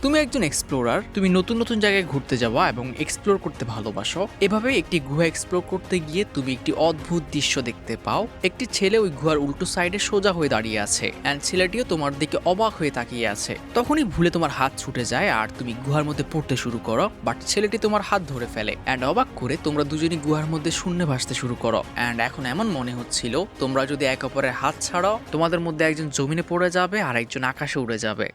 তুমি একজন এক্সপ্লোরার, তুমি নতুন নতুন জায়গায় ঘুরতে যাওয়া এবং এক্সপ্লোর করতে ভালোবাসো। এভাবে একটি গুহা এক্সপ্লোর করতে গিয়ে তুমি একটি অদ্ভুত দৃশ্য দেখতে পাও। একটি ছেলে ওই গুহার উল্টো সাইডে সোজা হয়ে দাঁড়িয়ে আছে, অ্যান্ড ছেলেটিও তোমার দিকে অবাক হয়ে তাকিয়ে আছে। তখনই ভুলে তোমার হাত ছুটে যায় আর তুমি গুহার মধ্যে পড়তে শুরু করো, বাট ছেলেটি তোমার হাত ধরে ফেলে, অ্যান্ড অবাক করে তোমরা দুজনই গুহার মধ্যে শূন্যে ভাসতে শুরু করো। অ্যান্ড এখন এমন মনে হচ্ছিল তোমরা যদি এক অপরের হাত ছাড়ো, তোমাদের মধ্যে একজন জমিনে পড়ে যাবে আর একজন আকাশে উড়ে যাবে।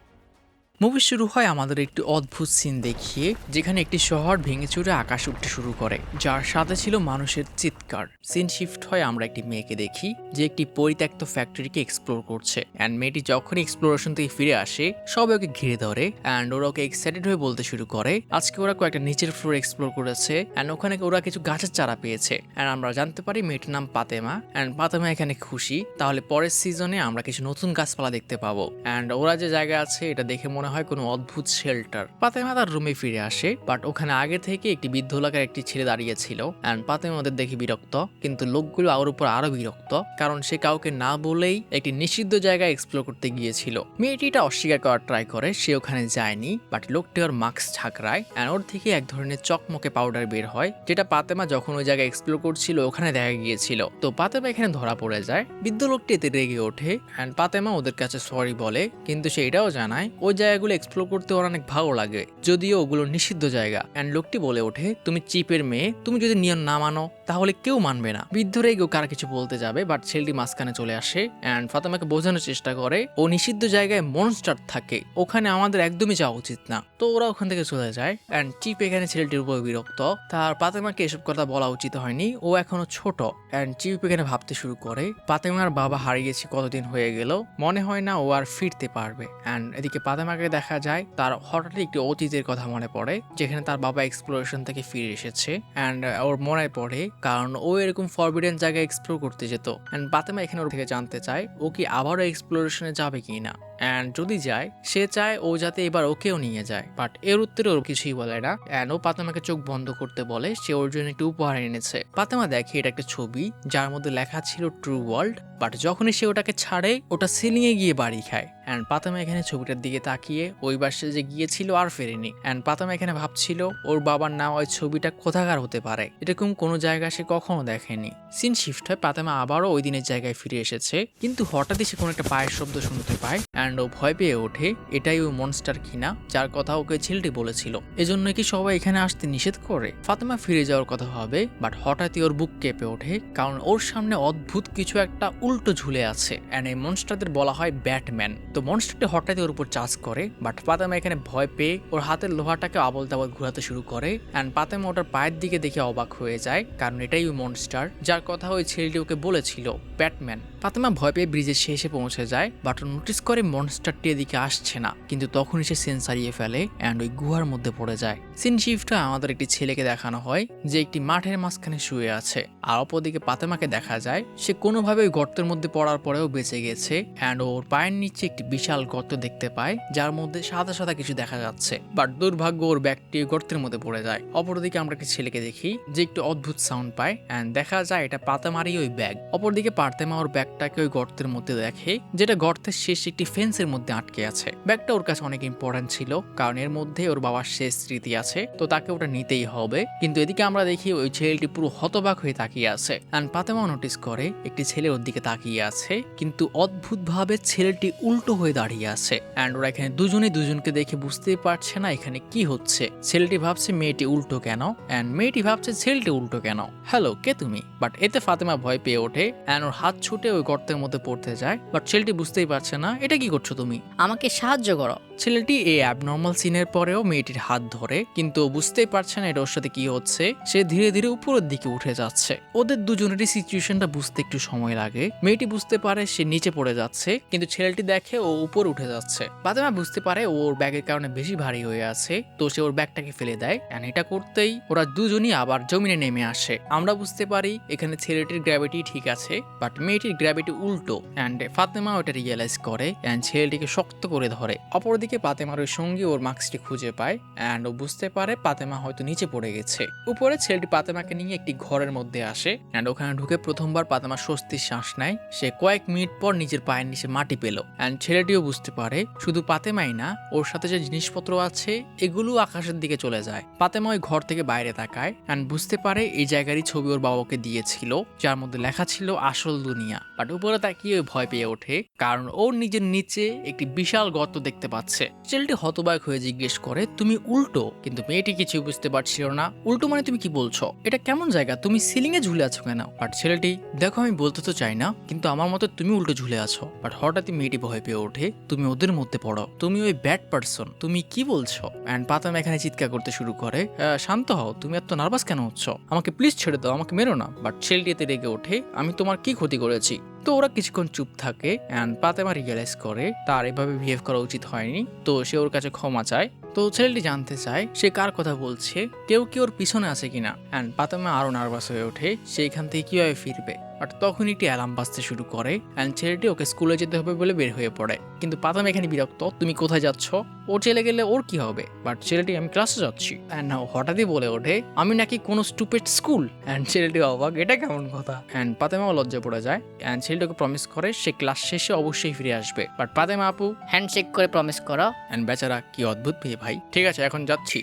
মুভি শুরু হয় আমাদের একটি অদ্ভুত সিন দেখিয়ে, যেখানে একটি শহর ভেঙে চুরে আকাশ উঠতে শুরু করে, যার সাথে ছিল মানুষের চিৎকার। সিন শিফট হয়, আমরা একটি মেয়েকে দেখি যে একটি পরিত্যক্ত ফ্যাক্টরিকে এক্সপ্লোর করছে, অ্যান্ড মেয়েটি যখনই এক্সপ্লোরেশন থেকে ফিরে আসে সবাই ওকে ঘিরে ধরে, অ্যান্ড ওরা ওকে এক্সাইটেড হয়ে বলতে শুরু করে আজকে ওরা কয়েকটা নিচের ফ্লোর এক্সপ্লোর করেছে, অ্যান্ড ওখানে ওরা কিছু গাছের চারা পেয়েছে। অ্যান্ড আমরা জানতে পারি মেয়েটির নাম পাতেমা, অ্যান্ড পাতেমা এখানে খুশি, তাহলে পরের সিজনে আমরা কিছু নতুন গাছপালা দেখতে পাবো। অ্যান্ড ওরা যে জায়গা আছে এটা দেখে মনে হয় কোনো অদ্ভুত শেল্টার। পাতেমা তার রুমে ফিরে আসে, বাট ওখানে আগে থেকে একটি বৃদ্ধ এলাকার একটি ছেলে দাঁড়িয়ে ছিল, অ্যান্ড পাতেমা ওদের দেখে বিরক্ত, কিন্তু লোকগুলো ওর উপর আরো বিরক্ত, কারণ সে কাউকে না বলেই একটি নিষিদ্ধ জায়গায় এক্সপ্লোর করতে গিয়েছিল। মেয়েটি এটা অস্বীকার করার ট্রাই করে, সে ওখানে যায়নি, বাট লোকটি ওর মাস্ক ঝাঁকড়ায়, অ্যান্ড ওর থেকে এক ধরনের চকমকে পাউডার বের হয়, যেটা পাতেমা যখন ওই জায়গায় এক্সপ্লোর করছিল ওখানে দেখা গিয়েছিল। তো পাতেমা এখানে ধরা পড়ে যায়, বৃদ্ধ লোকটি এতে রেগে ওঠে, অ্যান্ড পাতেমা ওদের কাছে সরি বলে, কিন্তু সে এটাও জানায় ওই জায়গাগুলো এক্সপ্লোর করতে ওর অনেক ভালো লাগে, যদিও ওগুলো নিষিদ্ধ জায়গা। অ্যান্ড লোকটি বলে ওঠে তুমি চিপের মেয়ে, তুমি যদি নিয়ম না মানো তাহলে কেউ মানবে না। বৃদ্ধ রেগেও কার কিছু বলতে যাবে, বাট ছেলেটি মাঝখানে চলে আসে, অ্যান্ড ফাতেমাকে বোঝানোর চেষ্টা করে ও নিষিদ্ধ জায়গায় মনস্টার থাকে, ওখানে আমাদের একদমই যাওয়া উচিত না। তো ওরা ওখান থেকে চলে যায়, অ্যান্ড চিপ এখানে ছেলেটির উপর বিরক্ত, তার পাতেমাকে এসব কথা বলা উচিত হয়নি, ও এখনো ছোট। অ্যান্ড চিপ এখানে ভাবতে শুরু করে পাতেমার বাবা হারিয়েছে কতদিন হয়ে গেল, মনে হয় না ও আর ফিরতে পারবে। অ্যান্ড এদিকে পাতেমাকে দেখা যায় তার হঠাৎ একটি অতীতের কথা মনে পড়ে, যেখানে তার বাবা এক্সপ্লোরেশন থেকে ফিরে এসেছে, অ্যান্ড ওর মনে পড়ে কারণ ও এরকম ফরবিডেন জায়গায় এক্সপ্লোর করতে যেত। অ্যান্ড পাতেমা এখানে ওর থেকে জানতে চায় ও কি আবারও এক্সপ্লোরেশনে যাবে কি না, অ্যান্ড যদি যায় সে চায় ও যাতে এবার ওকেও নিয়ে যায়, বাট এর উত্তরে ওর কিছুই বলে না। অ্যান্ড ও পাতেমাকে চোখ বন্ধ করতে বলে, সে ওর জন্য একটি উপহার এনেছে। পাতেমা দেখে এটা একটা ছবি যার মধ্যে লেখা ছিল ট্রু ওয়ার্ল্ড, বাট যখনই সে ওটাকে ছাড়ে ওটা সিলিং এ গিয়ে বাড়ি খায়। অ্যান্ড পাতেমা এখানে ছবিটার দিকে তাকিয়ে ওই বাসে যে গিয়েছিল আর ফেরেনি। অ্যান্ড পাতেমা এখানে ভাবছিল ওর বাবার নেওয়া ওই ছবিটা কোথাকার হতে পারে, এরকম কোনো জায়গা সে কখনো দেখেনি। সিন শিফট হয়, পাতেমা আবারও ওই দিনের জায়গায় ফিরে এসেছে, কিন্তু হঠাৎই সে কোনো একটা পায়ের শব্দ শুনতে পায়, অ্যান্ড ও ভয় পেয়ে ওঠে এটাই ওই মনস্টার কিনা যার কথা ওকে ছেলেটি বলেছিল। এজন্য কি সবাই এখানে আসতে নিষেধ করে? ফাতেমা ফিরে যাওয়ার কথা হবে, বাট হঠাৎই ওর বুক কেঁপে ওঠে, কারণ ওর সামনে অদ্ভুত কিছু একটা উল্টো ঝুলে আছে, অ্যান্ড এই মনস্টারদের বলা হয় ব্যাটম্যান। তো মনস্টারটি হঠাৎই ওর উপর চার্জ করে, বাট পাতেমা এখানে ভয় পেয়ে ওর হাতের লোহাটাকে আবল তাবল ঘুরাতে শুরু করে, অ্যান্ড পাতেমা ওটার পায়ের দিকে দেখে অবাক হয়ে যায়, কারণ এটাই ওই মনস্টার যার কথা ওই ছেলেটি ওকে বলেছিল, ব্যাটম্যান। পাতেমা ভয় পেয়ে ব্রিজের শেষে পৌঁছে যায়, বাট নোটিস করে মনস্টারটি এদিকে আসছে না, কিন্তু তখনই সে সেন্স হারিয়ে ফেলে, অ্যান্ড ওই গুহার মধ্যে পড়ে যায়। সিন শিফটে আমাদের একটি ছেলেকে দেখানো হয় যে একটি মাঠের মাঝখানে শুয়ে আছে, আর অপরদিকে পাতেমাকে দেখা যায় সে কোনোভাবে ওই গর্তের মধ্যে পড়ার পরেও বেঁচে গেছে, অ্যান্ড ওর পায়ের নিচে একটি বিশাল গর্ত দেখতে পায় যার মধ্যে সাদা সাদা কিছু দেখা যাচ্ছে, বাট দুর্ভাগ্য ওর ব্যাগটি গর্তের মধ্যে পড়ে যায়। অপরদিকে আমরা একটি ছেলেকে দেখি যে একটু অদ্ভুত সাউন্ড পায়, অ্যান্ড দেখা যায় এটা পাতেমারই ওই ব্যাগ। অপরদিকে পাতেমা ওর ব্যাগটাকে ওই গর্তের মধ্যে দেখে, যেটা গর্তের শেষ একটি ফেন্সের মধ্যে আটকে আছে। ব্যাগটা ওর কাছে অনেক ইম্পর্টেন্ট ছিল, কারণ এর মধ্যে ওর বাবার শেষ স্মৃতি আছে, তো তাকে ওটা নিতেই হবে। কিন্তু এদিকে আমরা দেখি ওই ছেলেটি পুরো হতবাক হয়ে তাকিয়ে আছে, অ্যান্ড পাতেমাও নোটিস করে একটি ছেলে ওর দিকে তাকিয়ে আছে, কিন্তু অদ্ভুত ভাবে ছেলেটি উল্টো হয়ে দাঁড়িয়ে আছে, অ্যান্ড ওরা এখানে দুজনেই দুজনকে দেখে বুঝতেই পারছে না এখানে কি হচ্ছে। ছেলেটি ভাবছে মেয়েটি উল্টো কেন, অ্যান্ড মেয়েটি ভাবছে ছেলেটি উল্টো কেন, হ্যালো কে তুমি? বাট এতে ফাতেমা ভয় পেয়ে ওঠে, অ্যান্ড ওর হাত ছুটে ওই গর্তের মধ্যে পড়তে যায়, বাট ছেলেটি বুঝতেই পারছে না এটা কি করছো তুমি, আমাকে সাহায্য করো। ছেলেটি এই অ্যাবনর্মাল সিনের পরেও মেয়েটির হাত ধরে, কিন্তু বুঝতেই পারছে না এটা ওর সাথে কি হচ্ছে। সে ধীরে ধীরে উপরের দিকে উঠে যাচ্ছে। ওদের দুজনেরই সিচুয়েশনটা বুঝতে একটু সময় লাগে। মেয়েটি বুঝতে পারে সে নিচে পড়ে যাচ্ছে, কিন্তু ছেলেটি দেখে ও উপরে উঠে যাচ্ছে। ফাতেমা বুঝতে পারে ওর ব্যাগের কারণে বেশি ভারী হয়ে আছে, তো সে ওর ব্যাগটাকে ফেলে দেয়, এন্ড এটা করতেই ওরা দুজনই আবার জমিনে নেমে আসে। আমরা বুঝতে পারি এখানে ছেলেটির গ্র্যাভিটি ঠিক আছে, বাট মেয়েটির গ্র্যাভিটি উল্টো, এন্ড ফাতেমা ওটা রিয়েলাইজ করে, এন্ড ছেলেটিকে শক্ত করে ধরে। অপরদিকে অন্যদিকে পাতেমার ওই সঙ্গী ওর মাস্কটি খুঁজে পায় অ্যান্ড ও বুঝতে পারে পাতেমা হয়তো নিচে পড়ে গেছে। উপরে ছেলেটি পাতেমাকে নিয়ে একটি ঘরের মধ্যে আসে অ্যান্ড ওখানে ঢুকে প্রথমবার পাতেমা স্বস্তির শ্বাস নেয়। সে কয়েক মিনিট পর নিজের পায়ের নিচে মাটি পেল অ্যান্ড ছেলেটিও বুঝতে পারে শুধু পাতেমাই না, ওর সাথে যে জিনিসপত্র আছে এগুলো আকাশের দিকে চলে যায়। পাতেমা ওই ঘর থেকে বাইরে তাকায় অ্যান্ড বুঝতে পারে এই জায়গারই ছবি ওর বাবাকে দিয়েছিল, যার মধ্যে লেখা ছিল আসল দুনিয়া। বাট উপরে তাকিয়ে ভয় পেয়ে ওঠে কারণ ওর নিজের নিচে একটি বিশাল গর্ত দেখতে পাচ্ছে। ছেলেটি হতবাক হয়ে জিজ্ঞেস করে, তুমি উল্টো? কিন্তু মেয়েটি কিছু বুঝতে পারছিল না। উল্টো মানে তুমি কি বলছো? এটা কেমন জায়গা? তুমি সিলিং এ ঝুলে আছো কেন? বাট ছেলেটি, দেখো আমি বলতে তো চাই না, কিন্তু আমার মতে তুমি উল্টো ঝুলে আছো। বাট হঠাৎই মেয়েটি ভয় পেয়ে ওঠে, তুমি ওদের মধ্যে পড়ো, তুমি ওই ব্যাড পারসন, তুমি কি বলছো? অ্যান্ড পাতাম এখানে চিৎকার করতে শুরু করে, শান্ত হও, তুমি এত নার্ভাস কেন হচ্ছ? আমাকে প্লিজ ছেড়ে দাও, আমাকে মেরো না। বাট ছেলেটি এতে রেগে ওঠে, আমি তোমার কি ক্ষতি করেছি? তো ওরা কিছুক্ষণ চুপ থাকে অ্যান্ড পাতেমা রিয়েলাইজ করে তার এভাবে বিহেভ করা উচিত হয়নি। তো সে ওর কাছে ক্ষমা চায়। তো ছেলেটি জানতে চায় সে কার কথা বলছে, কেউ কি ওর পিছনে আছে কিনা। অ্যান্ড পাতেমা আরো নার্ভাস হয়ে ওঠে সে এখান থেকে কিভাবে ফিরবে। বাট তখন একটি অ্যালার্ম বাজতে শুরু করে অ্যান্ড ছেলেটি ওকে স্কুলে যেতে হবে বলে বের হয়ে পড়ে। কিন্তু পাতাম এখানে বিরক্ত, তুমি কোথায় যাচ্ছ? ও চলে গেলে ওর কি হবে? বাট ছেলেটি, আমি ক্লাসে যাচ্ছি। অ্যান্ড হঠাৎই বলে ওঠে, আমি নাকি কোনো স্টুপিড স্কুল? অ্যান্ড ছেলেটি অবাক, এটা কেমন কথা? অ্যান্ড পাতেমাও লজ্জা পড়ে যায় অ্যান্ড ছেলেটিকে প্রমিস করে সে ক্লাস শেষে অবশ্যই ফিরে আসবে। বাট পাতেমা আপু হ্যান্ডশেক করে প্রমিস করো। অ্যান্ড বেচারা, কি অদ্ভুত মেয়ে ভাই। ঠিক আছে, এখন যাচ্ছি।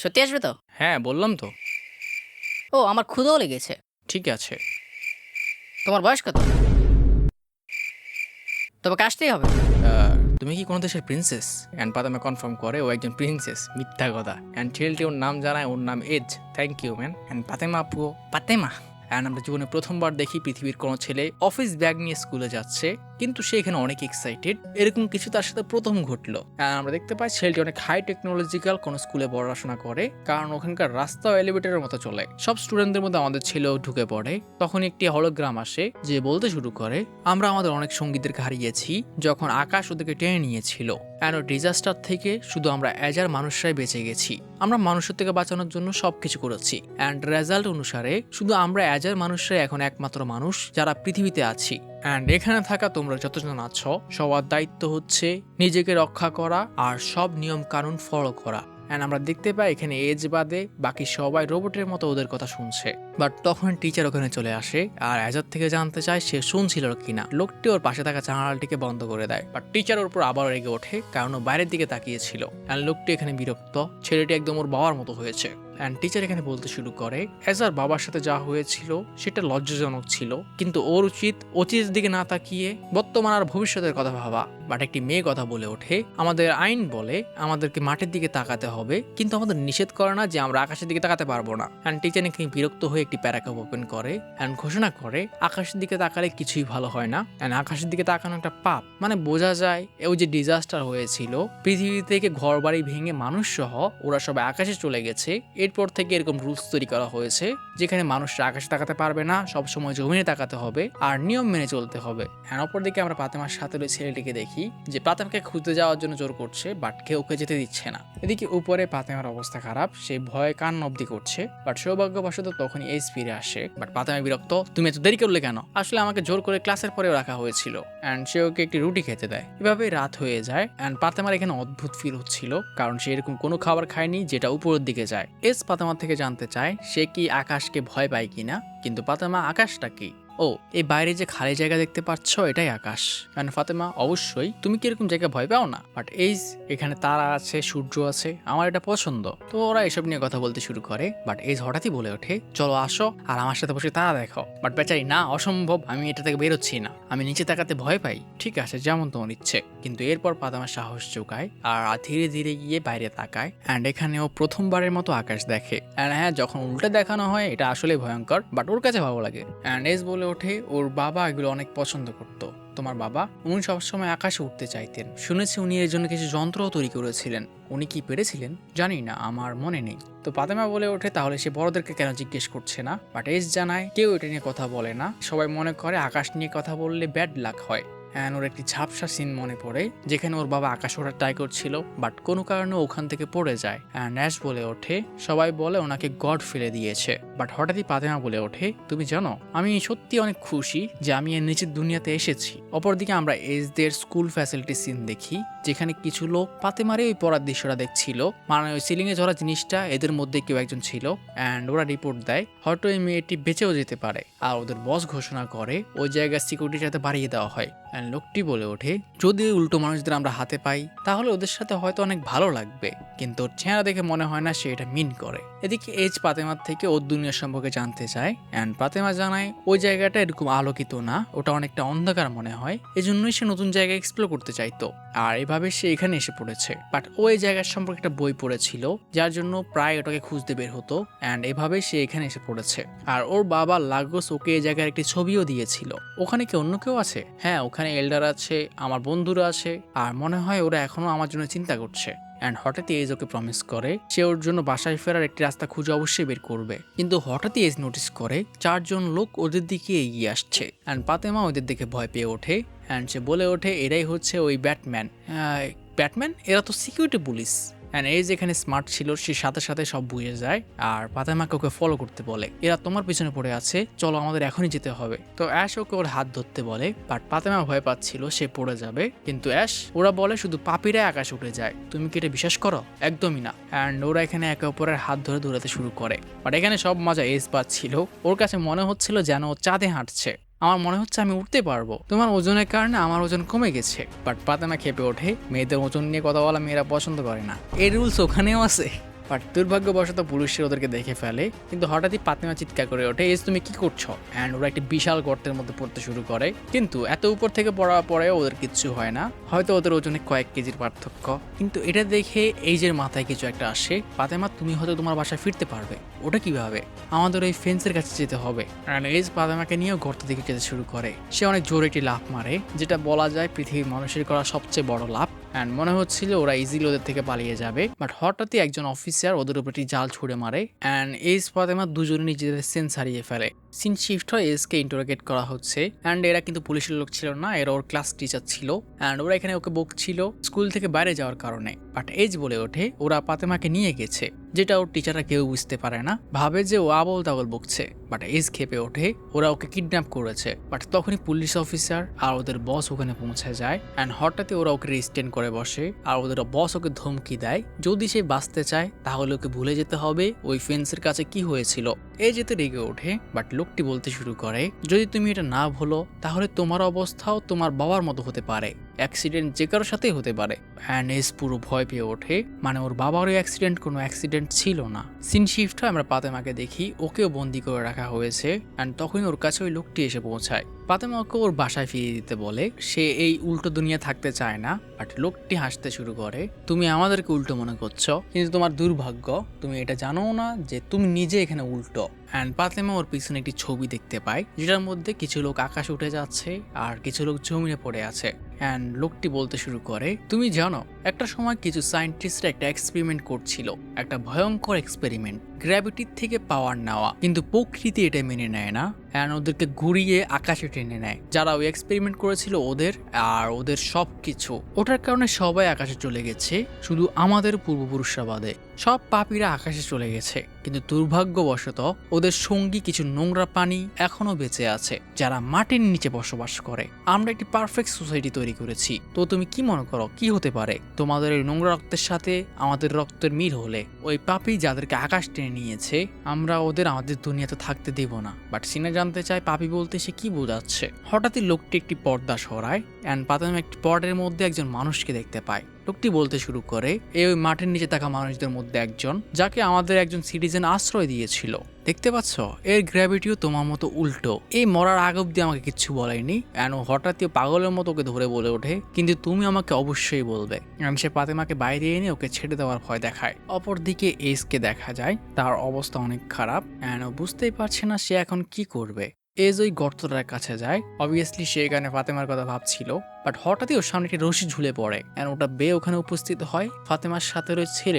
সত্যি আসবে তো? হ্যাঁ, বললাম তো। ও, আমার ক্ষুধাও লেগেছে। ঠিক আছে। তোমার বয়স কত? তোমাকে আসতেই হবে। তুমি কি কোনো দেশের প্রিন্সেস? অ্যান্ড পাতামা কনফার্ম করে ও একজন প্রিন্সেস। মিথ্যা কথা। অ্যান্ড ছেলেটি ওর নাম জানায়, ওর নাম এজ। Thank you man. And Fatema আপু, পাতেমা অ্যান্ড আমরা জীবনে প্রথমবার দেখি পৃথিবীর কোনো ছেলে অফিস ব্যাগ নিয়ে স্কুলে যাচ্ছে, কিন্তু সে এখানে অনেক এক্সাইটেড। এরকম কিছু তার সাথে প্রথম ঘটলো। আমরা দেখতে পাই ছেলেটি অনেক হাই টেকনোলজিক্যাল কোনো স্কুলে পড়াশোনা করে, কারণ ওখানকার রাস্তাও এলিভেটরের মতো চলে। সব স্টুডেন্টদের মধ্যে আমাদের ছেলেও ঢুকে পড়ে। তখন একটি হলোগ্রাম আসে যে বলতে শুরু করে, আমরা আমাদের অনেক সঙ্গীদেরকে হারিয়েছি যখন আকাশ ওদেরকে টেনে নিয়েছিল। অ্যান্ড ডিজাস্টার থেকে শুধু আমরা এজার মানুষরাই বেঁচে গেছি। আমরা মানুষের থেকে বাঁচানোর জন্য সবকিছু করেছি। অ্যান্ড রেজাল্ট অনুসারে শুধু আমরা এজার মানুষরাই এখন একমাত্র মানুষ যারা পৃথিবীতে আছি। অ্যান্ড এখানে থাকা তোমরা যতজন আছো সবার দায়িত্ব হচ্ছে নিজেকে রক্ষা করা আর সব নিয়ম কানুন ফলো করা। অ্যান্ড আমরা দেখতে পাই এখানে এজ বাদে বাকি সবাই রোবটের মতো ওদের কথা শুনছে। বাট তখন টিচার ওখানে চলে আসে আর এজার থেকে জানতে চায় সে শুনছিল কিনা। লোকটি ওর পাশে থাকা জানালাটিকে বন্ধ করে দেয়। বাট টিচার ওর উপর আবার রেগে ওঠে কারণ ও বাইরের দিকে তাকিয়েছিল। অ্যান্ড লোকটি এখানে বিরক্ত, ছেলেটি একদম ওর বাবার মতো হয়েছে। অ্যান্ড টিচার এখানে বলতে শুরু করে, এজার বাবার সাথে যা হয়েছিল সেটা লজ্জাজনক ছিল, কিন্তু ওর উচিত অতীতের দিকে না তাকিয়ে বর্তমান আর ভবিষ্যতের কথা ভাবা। বাট একটি মেয়ে কথা বলে ওঠে, আমাদের আইন বলে আমাদেরকে মাটির দিকে তাকাতে হবে, কিন্তু আমাদের নিষেধ করে না যে আমরা আকাশের দিকে তাকাতে পারবো না। অ্যান্ড টিচার এখানে বিরক্ত হয়ে একটি প্যারাগ্রাফ ওপেন করে অ্যান্ড ঘোষণা করে, আকাশের দিকে তাকালে কিছুই ভালো হয় না। অ্যান্ড আকাশের দিকে তাকানো একটা পাপ। মানে বোঝা যায় ওই যে ডিজাস্টার হয়েছিল, পৃথিবী থেকে ঘর বাড়ি ভেঙে মানুষ সহ ওরা সবাই আকাশে চলে গেছে। এরপর থেকে এরকম রুলস তৈরি করা হয়েছে যেখানে মানুষরা আকাশে তাকাতে পারবে না, সবসময় জমিনে তাকাতে হবে আর নিয়ম মেনে চলতে হবে। হ্যাঁ, অপরদিকে আমরা পাতেমার সাথে ওই ছেলেটিকে দেখি যে পাতেমাকে খুঁজতে যাওয়ার জন্য জোর করছে, বাট কেউ ওকে যেতে দিচ্ছে না। এদিকে উপরে পাতেমার অবস্থা খারাপ, সে ভয়ে কান্না অব্দি করছে। বাট সৌভাগ্যবশত তখনই এজ ফিরে আসে। বাট পাতেমা বিরক্ত, তুমি এত দেরি করলে কেন? আসলে আমাকে জোর করে ক্লাসের পরেও রাখা হয়েছিল। অ্যান্ড সে ওকে একটি রুটি খেতে দেয়। এভাবে রাত হয়ে যায়। অ্যান্ড পাতেমার এখানে অদ্ভুত ফিল হচ্ছিল কারণ সে এরকম কোনো খাবার খায়নি যেটা উপরের দিকে যায়। এজ পাতেমার থেকে জানতে চায় সে কি আকাশকে ভয় পায় কিনা, কিন্তু পাতেমা, আকাশটা কি? ও, এই বাইরে যে খালি জায়গা দেখতে পাচ্ছ এটাই আকাশ। কারণ ফাতেমা, অবশ্যই, তুমি কি এরকম জায়গায় ভয় পাও না? বাট এই এখানে তারা আছে, সূর্য আছে, আমার এটা পছন্দ। তো ওরা এসব নিয়ে কথা বলতে শুরু করে। বাট এই হঠাৎই বলে ওঠে, চলো আসো আর আমার সাথে বসে তারা দেখো। বাট বেচারি, না, অসম্ভব, আমি এটা থেকে বেরোচ্ছি না, আমি নিচে তাকাতে ভয় পাই। ঠিক আছে, যেমন তোমার ইচ্ছে। কিন্তু এরপর পাতামা সাহস জোগায় আর ধীরে ধীরে গিয়ে বাইরে তাকায়। অ্যান্ড এখানে ও প্রথমবারের মতো আকাশ দেখে। অ্যান্ড হ্যাঁ, যখন উল্টে দেখানো হয় এটা আসলে ভয়ঙ্কর, বাট ওর কাছে ভালো লাগে। অ্যান্ড এস বলে ওঠে ওর বাবা এগুলো অনেক পছন্দ করতো। তোমার বাবা? উনি সবসময় আকাশে উঠতে চাইতেন, শুনেছি উনি এর জন্য কিছু যন্ত্রও তৈরি করেছিলেন। উনি কি পেরেছিলেন জানি না, আমার মনে নেই। তো পাতেমা বলে ওঠে, তাহলে সে বড়দেরকে কেন জিজ্ঞেস করছে না? বাট এস জানায় কেউ এটা নিয়ে কথা বলে না, সবাই মনে করে আকাশ নিয়ে কথা বললে ব্যাড লাক হয়। অ্যান্ড ওর একটি ঝাপসা সিন মনে পড়ে যেখানে ওর বাবা আকাশ ওঠার ট্রাই করছিল, বাট কোনো কারণে ওখান থেকে পড়ে যায়। অ্যান্ড অ্যাশ বলে ওঠে, সবাই বলে ওনাকে গড ফেলে দিয়েছে। বাট হঠাৎই ফাতেমা বলে ওঠে, তুমি জানো আমি সত্যি অনেক খুশি যে আমি এর নিচের দুনিয়াতে এসেছি। অপরদিকে আমরা এজদের স্কুল ফ্যাসিলিটি সিন দেখি, যেখানে কিছু লোক ফাতেমারে ওই পড়ার দৃশ্যটা দেখছিল, মানে ওই সিলিং এ ঝরা জিনিসটা এদের মধ্যে কেউ একজন ছিল। অ্যান্ড ওরা রিপোর্ট দেয় হয়তো এই মেয়েটি বেঁচেও যেতে পারে। আর ওদের বস ঘোষণা করে ওই জায়গার সিকিউরিটি যাতে বাড়িয়ে দেওয়া হয়। অ্যান্ড লোকটি বলে ওঠে, যদি ওই উল্টো মানুষদের আমরা হাতে পাই তাহলে ওদের সাথে হয়তো অনেক ভালো লাগবে, কিন্তু ওর চেহারা দেখে মনে হয় না সে এটা মিন করে। এদিকে এজ ফাতেমার থেকে ওর দুনিয়া সম্পর্কে জানতে চায়। অ্যান্ড ফাতেমা জানায় ওই জায়গাটা এরকম আলোকিত না, ওটা অনেকটা অন্ধকার মনে হয়, এজন্যই সে নতুন জায়গায় এক্সপ্লোর করতে চাইতো। আর এভাবে সে এখানে এসে পড়েছে। বাট ওই জায়গার সম্পর্কে একটা বই পড়েছিল, যার জন্য প্রায় ওটাকে খুঁজতে বের হতো। অ্যান্ড এভাবে সে এখানে এসে পড়েছে। আর ওর বাবা লাগোস ওকে এই জায়গার একটি ছবিও দিয়েছিল। ওখানে কি অন্য কেউ আছে? হ্যাঁ, ওখানে এল্ডার আছে, আমার বন্ধুরা আছে, আর মনে হয় ওরা এখনো আমার জন্য চিন্তা করছে। অ্যান্ড হঠাৎই এজ ওকে প্রমিস করে সে ওর জন্য বাসায় ফেরার একটি রাস্তা খুঁজে অবশ্যই বের করবে। কিন্তু হঠাৎই এজ নোটিস করে 4 জন লোক ওদের দিকে এগিয়ে আসছে। অ্যান্ড ফাতেমা ওদের দেখে ভয় পেয়ে ওঠে। অ্যান্ড সে বলে ওঠে এরাই হচ্ছে ওই ব্যাটম্যান। ব্যাটম্যান? এরা তো সিকিউরিটি পুলিশ। অ্যান্ড এই যেখানে স্মার্ট ছিল সে সাথে সাথে সব বুঝে যায় আর ফাতেমাকে ওকে ফলো করতে বলে। এরা তোমার পিছনে পড়ে আছে, চলো আমাদের এখনই যেতে হবে। তো অ্যাশ ওকে ওর হাত ধরতে বলে, বাট ফাতেমা ভয় পাচ্ছিল সে পড়ে যাবে। কিন্তু অ্যাশ ওরা বলে শুধু পাপীরাই আকাশে উঠে যায়, তুমি কি এটা বিশ্বাস করো? একদমই না। অ্যান্ড ওরা এখানে একে অপরের হাত ধরে দৌড়াতে শুরু করে। বাট এখানে সব মজা এজ পাচ্ছিল, ওর কাছে মনে হচ্ছিল যেন ও চাঁদে হাঁটছে। আমার মনে হচ্ছে আমি উঠতে পারবো, তোমার ওজনের কারণে আমার ওজন কমে গেছে। বাট ফাতেমা খেপে ওঠে, মেয়েদের ওজন নিয়ে কথা বলা মেয়েরা পছন্দ করে না, এই রুলস ওখানেও আছে। বাট দুর্ভাগ্যবশত পুলিশের ওদেরকে দেখে ফেলে। কিন্তু হঠাৎই ফাতেমা চিৎকার করে ওঠে, এস তুমি কি করছো? অ্যান্ড ওরা একটি বিশাল গর্তের মধ্যে পড়তে শুরু করে। কিন্তু এত উপর থেকে পড়ার পরেও ওদের কিচ্ছু হয় না, হয়তো ওদের ওজনে কয়েক কেজির পার্থক্য। কিন্তু এটা দেখে এইজের মাথায় কিছু একটা আসে, ফাতেমা তুমি হয়তো তোমার বাসায় ফিরতে পারবে। ওটা কিভাবে? আমাদের ওই ফেন্সের কাছে যেতে হবে। অ্যান্ড এজ ফাতেমাকে নিয়েও গর্ত দিকে যেতে শুরু করে। সে অনেক জোরে একটি লাফ মারে, যেটা বলা যায় পৃথিবীর মানুষের করা সবচেয়ে বড় লাফ। অ্যান্ড মনে হচ্ছিল ওরা ইজিলি ওদের থেকে পালিয়ে যাবে। বাট হঠাৎই একজন অফিসার ওদের উপর একটি জাল ছুড়ে মারে। অ্যান্ড এজ ফাতেমা দুজনে নিজেদের সেন্স হারিয়ে ফেলে। সিন শিফট হয়, এজকে ইন্টারোগেট করা হচ্ছে। অ্যান্ড এরা কিন্তু পুলিশের লোক ছিল না, এরা ওর ক্লাস টিচার ছিল। অ্যান্ড ওরা এখানে ওকে বকছিল স্কুল থেকে বাইরে যাওয়ার কারণে। বাট এজ বলে ওঠে ওরা ফাতেমাকে নিয়ে গেছে, যেটা ওর টিচাররা কেউ বুঝতে পারে না, ভাবে যে ও আবল তাবল বকছে। বাট এজ খেপে ওঠে ওরা ওকে কিডন্যাপ করেছে। বাট তখনই পুলিশ অফিসার আর ওদের বস ওখানে পৌঁছে যায়। অ্যান্ড হঠাৎই ওরা ওকে রিস্টেন করে বসে। আর ওদের বস ওকে ধমকি দেয় যদি সে বাঁচতে চায় তাহলে ওকে ভুলে যেতে হবে ওই ফেন্সের কাছে কি হয়েছিল। এ যেতে রেগে ওঠে। বাট লোকটি বলতে শুরু করে যদি তুমি এটা না ভুলো তাহলে তোমার অবস্থাও তোমার বাবার মতো হতে পারে, অ্যাক্সিডেন্ট যে কারোর সাথেই হতে পারে। অ্যান্ড এস পুরো ভয় পেয়ে ওঠে, মানে ওর বাবারও অ্যাক্সিডেন্ট কোনো অ্যাক্সিডেন্ট ছিল না। সিন শিফট হয়, আমরা ফাতেমাকে দেখি ওকেও বন্দি করে রাখা হয়েছে। অ্যান্ড তখনই ওর কাছে ওই লোকটি এসে পৌঁছায়। ফাতেমা ওকে ওর বাসায় ফিরিয়ে দিতে বলে, সে এই উল্টো দুনিয়া থাকতে চায় না। বাট লোকটি হাসতে শুরু করে, তুমি আমাদেরকে উল্টো মনে করছো, কিন্তু তোমার দুর্ভাগ্য তুমি এটা জানো না যে তুমি নিজে এখানে উল্টো। অ্যান্ড ফাতেমা ওর পিছনে একটি ছবি দেখতে পায়, যেটার মধ্যে কিছু লোক আকাশে উঠে যাচ্ছে আর কিছু লোক জমিনে পড়ে আছে। অ্যান্ড লোকটি বলতে শুরু করে, তুমি জানো একটা সময় কিছু সায়েন্টিস্টরা একটা এক্সপেরিমেন্ট করছিল, একটা ভয়ঙ্কর এক্সপেরিমেন্ট, গ্র্যাভিটির থেকে পাওয়ার নেওয়া, কিন্তু প্রকৃতি এটা মেনে নেয় না। অ্যান্ড ওদেরকে ঘুরিয়ে আকাশে টেনে নেয়। যারা ওই এক্সপেরিমেন্ট করেছিল ওদের আর ওদের সব কিছু, ওটার কারণে সবাই আকাশে চলে গেছে, শুধু আমাদের পূর্বপুরুষরা বাদে। সব পাপীরা আকাশে চলে গেছে, কিন্তু দুর্ভাগ্যবশত ওদের সঙ্গী কিছু নোংরা প্রাণী এখনো বেঁচে আছে, যারা মাটির নিচে বসবাস করে। আমরা একটি পারফেক্ট সোসাইটি তৈরি করেছি। তো তুমি কি মনে করো কি হতে পারে তোমাদের এই নোংরা রক্তের সাথে আমাদের রক্তের মিল হলে? ওই পাপী যাদেরকে আকাশ টেনে নিয়েছে, আমরা ওদের আমাদের দুনিয়াতে থাকতে দেব না। বাট সিনে জানতে চায় পাপী বলতে সে কি বোঝাচ্ছে। হঠাৎই লোকটি একটি পর্দা সরায়। অ্যান্ড ফাতেমা একটি পর্দার মধ্যে একজন মানুষকে দেখতে পায়। লোকটি বলতে শুরু করে, ওই মাটির নিচে থাকা মানুষদের মধ্যে একজন, যাকে আমাদের একজন সিটিজেন আশ্রয় দিয়েছিল। দেখতে পাচ্ছ এর গ্র্যাভিটিও তোমার মতো উল্টো। এই মরার আগ অব্দি আমাকে কিচ্ছু বলেনি। অ্যান্ড হঠাৎই পাগলের মতো ওকে ধরে বলে ওঠে, কিন্তু তুমি আমাকে অবশ্যই বলবে। সে ফাতেমাকে বাইরে এনে ওকে ছেড়ে দেওয়ার ভয় দেখায়। অপরদিকে এজকে দেখা যায় তার অবস্থা অনেক খারাপ। অ্যান্ড ও বুঝতেই পারছে না সে এখন কি করবে। এজ ওই গর্তটার কাছে যায়। অবভিয়াসলি সে এখানে ফাতেমার কথা ভাবছিল। বাট হঠাৎই ওর সামনে একটি রশি ঝুলে পড়ে। অ্যান্ড ওটা বেয়ে ওখানে উপস্থিত হয় ফাতেমার সাথে রয়েছে